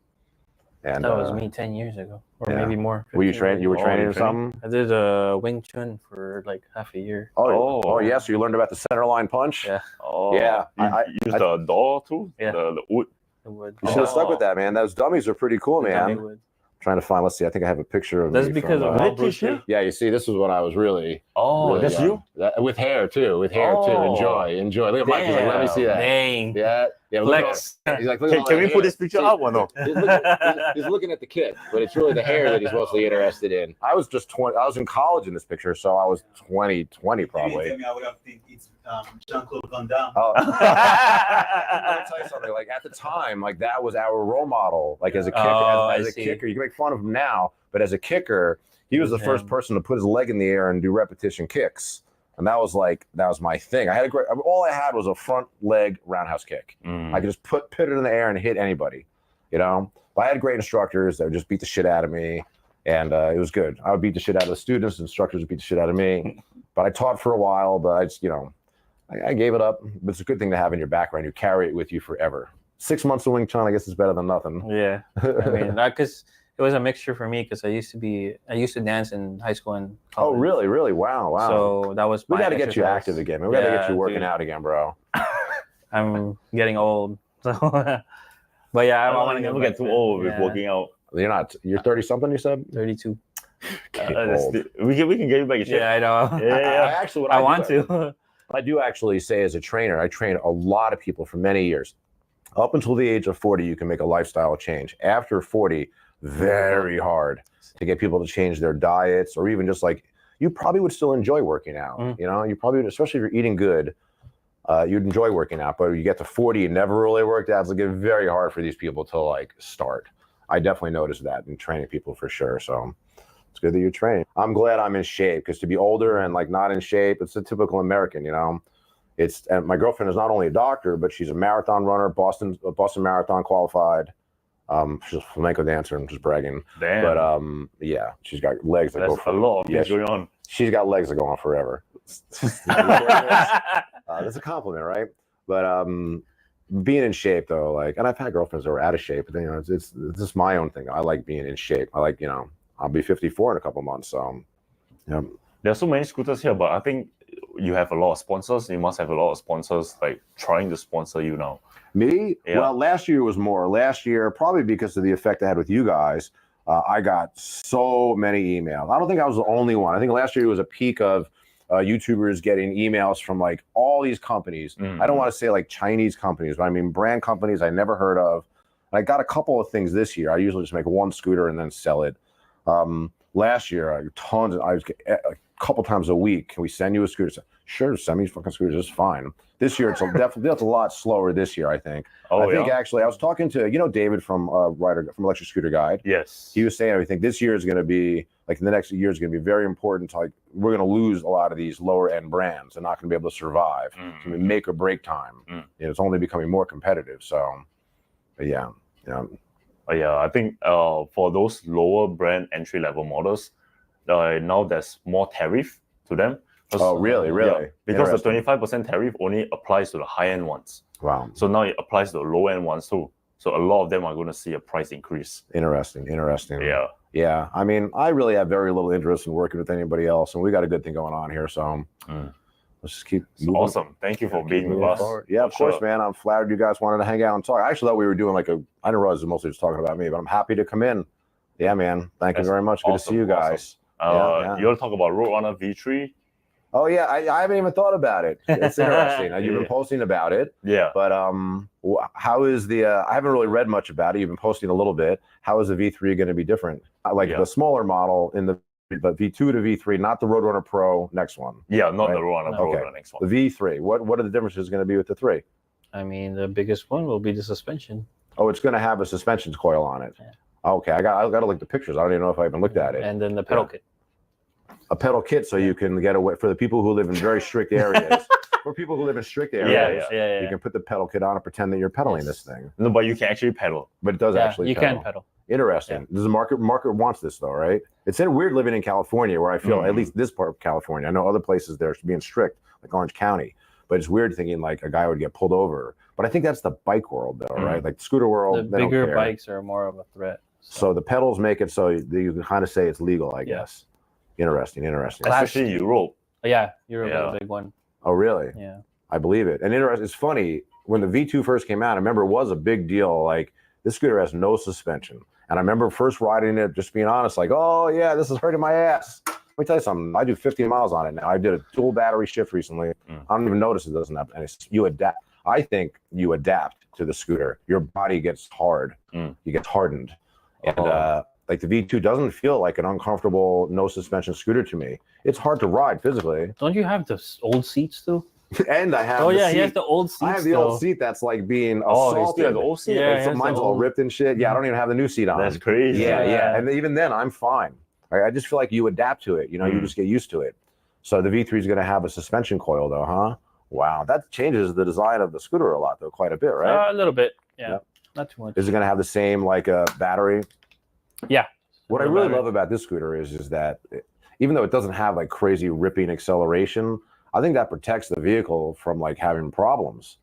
And That was me 10 years ago, or maybe more. Were you 15 training? You were years training you or training? something? I did Wing Chun for like half a year. Oh, yeah. So you learned about the center line punch? Yeah. Oh, Yeah. You use the door too? Yeah. The wood. It would. You should have stuck with that, man. Those dummies are pretty cool, man. Trying to find. Let's see. I think I have a picture of. That's me because from, of Paul Really? Bruce Lee. Yeah, you see, this is when I was really. Oh, that's young. you? With hair too. With hair too. Oh. Enjoy. Look at Mike. He's like, let me see that. Dang. Yeah. Look at Flex. all- He's like, look at all Can that we put hair. this picture See, up or no? He's looking at the kick, but it's really the hair that he's mostly interested in. I was just 20. I was in college in this picture, so I was 20 probably. I would have think it's Jean-Claude Van Damme. Oh. I'll tell you something. Like at the time, like that was our role model. Like as a kicker, as a kicker, you can make fun of him now, but as a kicker, he was the first person to put his leg in the air and do repetition kicks. And that was my thing. All I had was a front leg roundhouse kick. I could just put it in the air and hit anybody, you know. But I had great instructors that would just beat the shit out of me, and it was good. I would beat the shit out of the students. Instructors would beat the shit out of me. But I taught for a while, but I just, you know, I gave it up. But it's a good thing to have in your background. You carry it with you forever. 6 months of Wing Chun, I guess, is better than nothing. Yeah. I mean, because it was a mixture for me because I used to dance in high school and college. Oh, really? Really? Wow. So that was We my got to get you exercise. active again, man. We got to get you working dude. out again, bro. I'm getting old. So, but yeah, I want to never get too old with working out. You're not. You're 30 something. You said. 32. We can get you back in shape. Yeah, I know. I actually, what I do- want to. I do actually say as a trainer, I train a lot of people for many years. Up until the age of 40, you can make a lifestyle change. After 40, very hard to get people to change their diets, or even just like, you probably would still enjoy working out. You know, you probably would, especially if you're eating good, you'd enjoy working out. But you get to 40 and never really worked out, it's like very hard for these people to like start. I definitely noticed that in training people for sure. So it's good that you're training. I'm glad I'm in shape, because to be older and like not in shape, it's a typical American, you know. And my girlfriend is not only a doctor, but she's a marathon runner, Boston Marathon qualified. She's a flamenco dancer. I'm just bragging. Damn. But yeah, she's got legs that go for a lot of things going on. She's got legs that go on forever. That's a compliment, right? But being in shape though, like, and I've had girlfriends that are out of shape, but you know, it's just my own thing. I like being in shape. I like, you know, I'll be 54 in a couple months, so yeah. There are so many scooters here, but I think you have a lot of sponsors. You must have a lot of sponsors like trying to sponsor you now. Me? Yeah. Well, last year was more. Last year, probably because of the effect I had with you guys, I got so many emails. I don't think I was the only one. I think last year was a peak of YouTubers getting emails from like all these companies. I don't want to say like Chinese companies, but I mean brand companies I never heard of. And I got a couple of things this year. I usually just make one scooter and then sell it. Last year, I was a couple times a week. Can we send you a scooter? Sure, send me fucking scooters. It's fine. This year, it's definitely a lot slower. This year, I think. I think actually, I was talking to David from Electric Scooter Guide. Yes. He was saying I think this year is going to be like the next year is going to be very important. To, like, we're going to lose a lot of these lower end brands. They're not going to be able to survive. It's going to be make or break time. It's only becoming more competitive. So, but yeah. Yeah, I think for those lower brand entry level models, now there's more tariff to them. Oh, really? Yeah, because the 25% tariff only applies to the high end ones. Wow. So now it applies to the low end ones too. So a lot of them are going to see a price increase. Interesting. Yeah. Yeah. I mean, I really have very little interest in working with anybody else, and we got a good thing going on here. So let's just keep moving. Awesome. Thank you for being with us. Yeah, of course, man. I'm flattered you guys wanted to hang out and talk. I actually thought we were doing like I didn't realize it was mostly just talking about me, but I'm happy to come in. Yeah, man. Thank you very much. Good to see you guys. Awesome. You want to talk about Roadrunner V3? Oh yeah, I haven't even thought about it. It's interesting. You've been posting about it. Yeah. But how is the? I haven't really read much about it. You've been posting a little bit. How is the V3 going to be different? Like the smaller model in the V2 to V3, not the Roadrunner Pro next one. Yeah, not the Roadrunner Pro, the next one. The V3. What are the differences going to be with the 3? I mean, the biggest one will be the suspension. Oh, it's going to have a suspension coil on it. Yeah. Okay, I got to look at the pictures. I don't even know if I even looked at it. And then the pedal kit. A pedal kit, so you can get away for the people who live in very strict areas. For people who live in strict areas, you can put the pedal kit on and pretend that you're pedaling this thing. No, but you can actually pedal. But it does actually. You pedal. can pedal. Interesting. Yeah. Does the market wants this though, right? It's weird living in California, where I feel at least this part of California. I know other places they're being strict, like Orange County, but it's weird thinking like a guy would get pulled over. But I think that's the bike world, though, right? Like the scooter world, the bigger bikes are more of a threat. So the pedals make it so you can kind of say it's legal, I guess. Interesting. Especially Europe. Yeah, Europe is a big one. Oh, really? Yeah. I believe it. And it's funny, when the V2 first came out, I remember it was a big deal. Like, this scooter has no suspension. And I remember first riding it, just being honest, like, oh, yeah, this is hurting my ass. Let me tell you something. I do 50 miles on it now. I did a dual battery shift recently. I don't even notice it doesn't have any. You adapt. I think you adapt to the scooter. Your body gets hard. You get hardened. And like the V2 doesn't feel like an uncomfortable, no suspension scooter to me. It's hard to ride physically. Don't you have the old seats too? And I have he has the old seats. I have the old seat that's like being assaulted. The old seat? Yeah, mine's all ripped and shit. Yeah, I don't even have the new seat on. That's crazy. Yeah. And even then, I'm fine. I just feel like you adapt to it. You know, you just get used to it. So the V3 is going to have a suspension coil though, huh? Wow, that changes the design of the scooter a lot though, quite a bit, right? A little bit. Yeah. Not too much. Is it going to have the same like battery? Yeah. What I really love about this scooter is that even though it doesn't have like crazy ripping acceleration, I think that protects the vehicle from like having problems.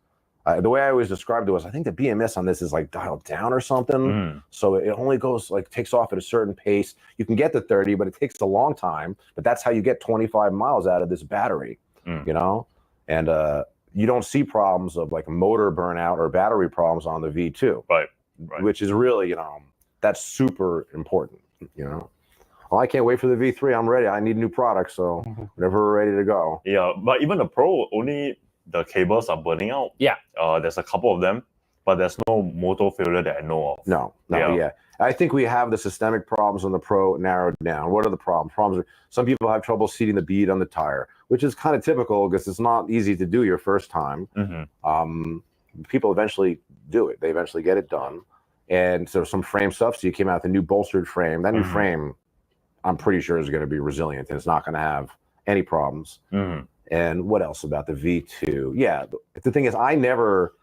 The way I always described it was, I think the BMS on this is like dialed down or something. So it only goes like takes off at a certain pace. You can get to 30, but it takes a long time. But that's how you get 25 miles out of this battery, you know? And you don't see problems of like motor burnout or battery problems on the V2. Right. Which is really, that's super important, Well, I can't wait for the V3. I'm ready. I need new products, so whenever we're ready to go. Yeah, but even the Pro, only the cables are burning out. Yeah. There's a couple of them, but there's no motor failure that I know of. No, Yeah. yeah. I think we have the systemic problems on the Pro narrowed down. What are the problems? Problems are some people have trouble seating the bead on the tire, which is kind of typical because it's not easy to do your first time. People eventually do it. They eventually get it done. And so some frame stuff. So you came out with a new bolstered frame. That new frame, I'm pretty sure is going to be resilient and it's not going to have any problems. And what else about the V2? Yeah, the thing is, I never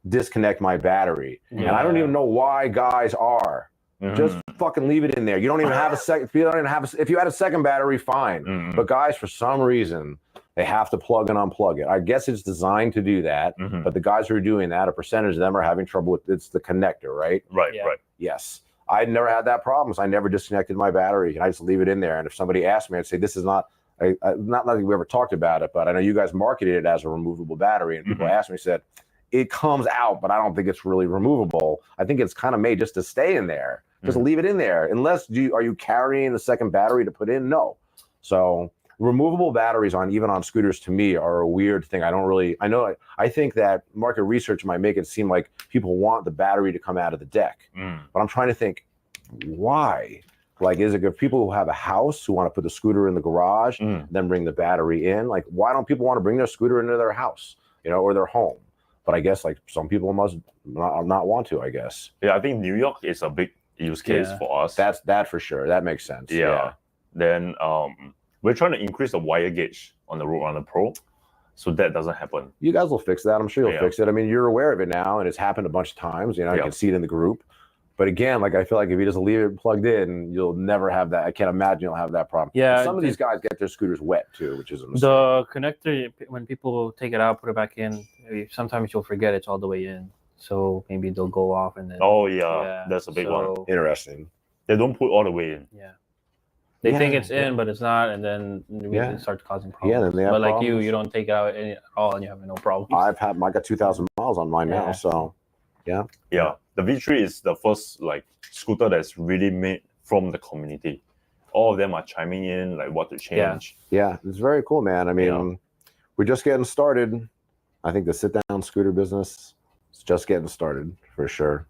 disconnect my battery, and I don't even know why guys are. Just fucking leave it in there. You don't even have a second. If you don't even have, if you had a second battery, fine. But guys, for some reason, they have to plug and unplug it. I guess it's designed to do that, but the guys who are doing that, a percentage of them are having trouble with it's the connector, right? Right. Yes. I never had that problem. So I never disconnected my battery, and I just leave it in there. And if somebody asked me, I'd say, this is not, not that we ever talked about it, but I know you guys marketed it as a removable battery, and people asked me, said, it comes out, but I don't think it's really removable. I think it's kind of made just to stay in there. Just leave it in there. Unless are you carrying the second battery to put in? No. So removable batteries even on scooters to me are a weird thing. I think that market research might make it seem like people want the battery to come out of the deck. But I'm trying to think, why? Like, is it if people who have a house who want to put the scooter in the garage, then bring the battery in? Like, why don't people want to bring their scooter into their house, or their home? But I guess like some people must not want to, I guess. Yeah, I think New York is a big use case for us. That's that for sure. That makes sense. Yeah. Then we're trying to increase the wire gauge on the Roadrunner Pro, so that doesn't happen. You guys will fix that. I'm sure you'll fix it. I mean, you're aware of it now, and it's happened a bunch of times. You can see it in the group. But again, like I feel like if you just leave it plugged in, you'll never have that. I can't imagine you'll have that problem. Yeah. And some of these guys get their scooters wet too, which is a mistake. The connector, when people take it out, put it back in, sometimes you'll forget it's all the way in. So maybe they'll go off and then. Oh yeah, that's a big one. Interesting. They don't put all the way in. Yeah. They think it's in, but it's not, and then it starts causing problems. Yeah, then they have but like problems. you don't take it out at all, and you have no problems. I got 2,000 miles on mine now, so yeah. The V3 is the first scooter that's really made from the community. All of them are chiming in what to change. Yeah, it's very cool, man. I mean, we're just getting started. I think the sit-down scooter business is just getting started for sure.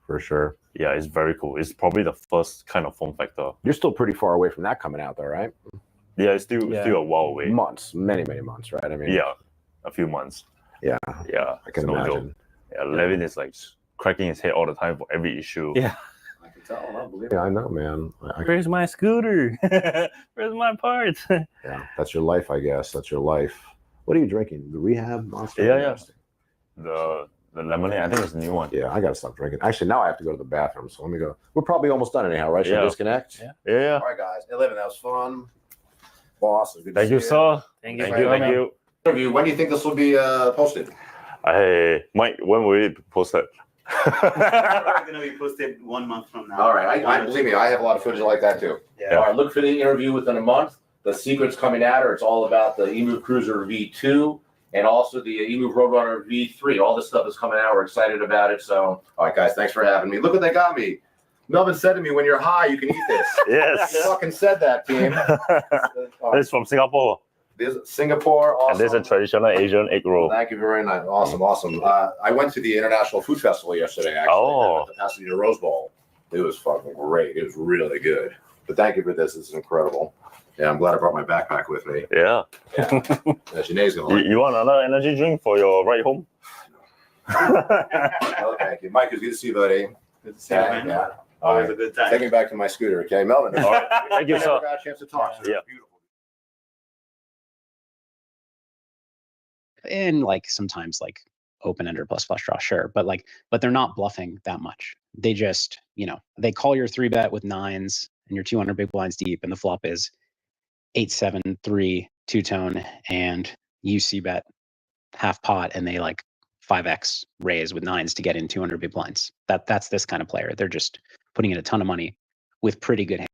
Yeah, it's very cool. It's probably the first kind of form factor. You're still pretty far away from that coming out, though, right? Yeah, it's still a while away. Months, many months, right? I mean, a few months. Yeah, I can imagine. Yeah, Levin is cracking his head all the time for every issue. Yeah, I can tell. I believe it. Yeah, I know, man. Where's my scooter? Where's my parts? Yeah, that's your life, I guess. That's your life. What are you drinking? The Rehab Monster? Yeah. The lemonade, I think it's a new one. Yeah, I gotta stop drinking. Actually, now I have to go to the bathroom, so let me go. We're probably almost done anyhow, right? Should I disconnect? Yeah. All right, guys. Hey, Levin, that was fun. Boss, good Thank you, sir. Thank you. Thank you. Interview. When do you think this will be posted? Hey, Mike, when will it post it? It's gonna be posted 1 month from now. All right. I believe me, I have a lot of footage like that too. Yeah. All right, look for the interview within a month. The secret's coming at her. It's all about the Emove Cruiser V2 and also the Emove Roadrunner V3. All this stuff is coming out. We're excited about it. So, all right, guys, thanks for having me. Look what they got me. Melvin said to me, when you're high, you can eat this. Yes. He fucking said that, team. This is from Singapore. This is Singapore. Awesome. And this is a traditional Asian egg roll. Thank you very much. Awesome. I went to the International Food Festival yesterday, actually. Oh. At the Pasadena Rose Bowl. It was fucking great. It was really good. But thank you for this. This is incredible. Yeah, I'm glad I brought my backpack with me. Yeah. Janae's gonna like it. You want another energy drink for your ride home? Oh, thank you. Mike, it's good to see you, buddy. Good to see you, man. Yeah. Always a good time. Take me back to my scooter, okay? Melvin. All right. Thank you, I sir. never got a chance to talk. So Yeah. Beautiful. And sometimes open ender plus flush draw, sure, but they're not bluffing that much. They just they call your 3-bet with 9s and your 200 big blinds deep, and the flop is 8-7-3 two-tone, and you c-bet half pot, and they 5x raise with 9s to get in 200 big blinds. That's this kind of player. They're just putting in a ton of money with pretty good hands.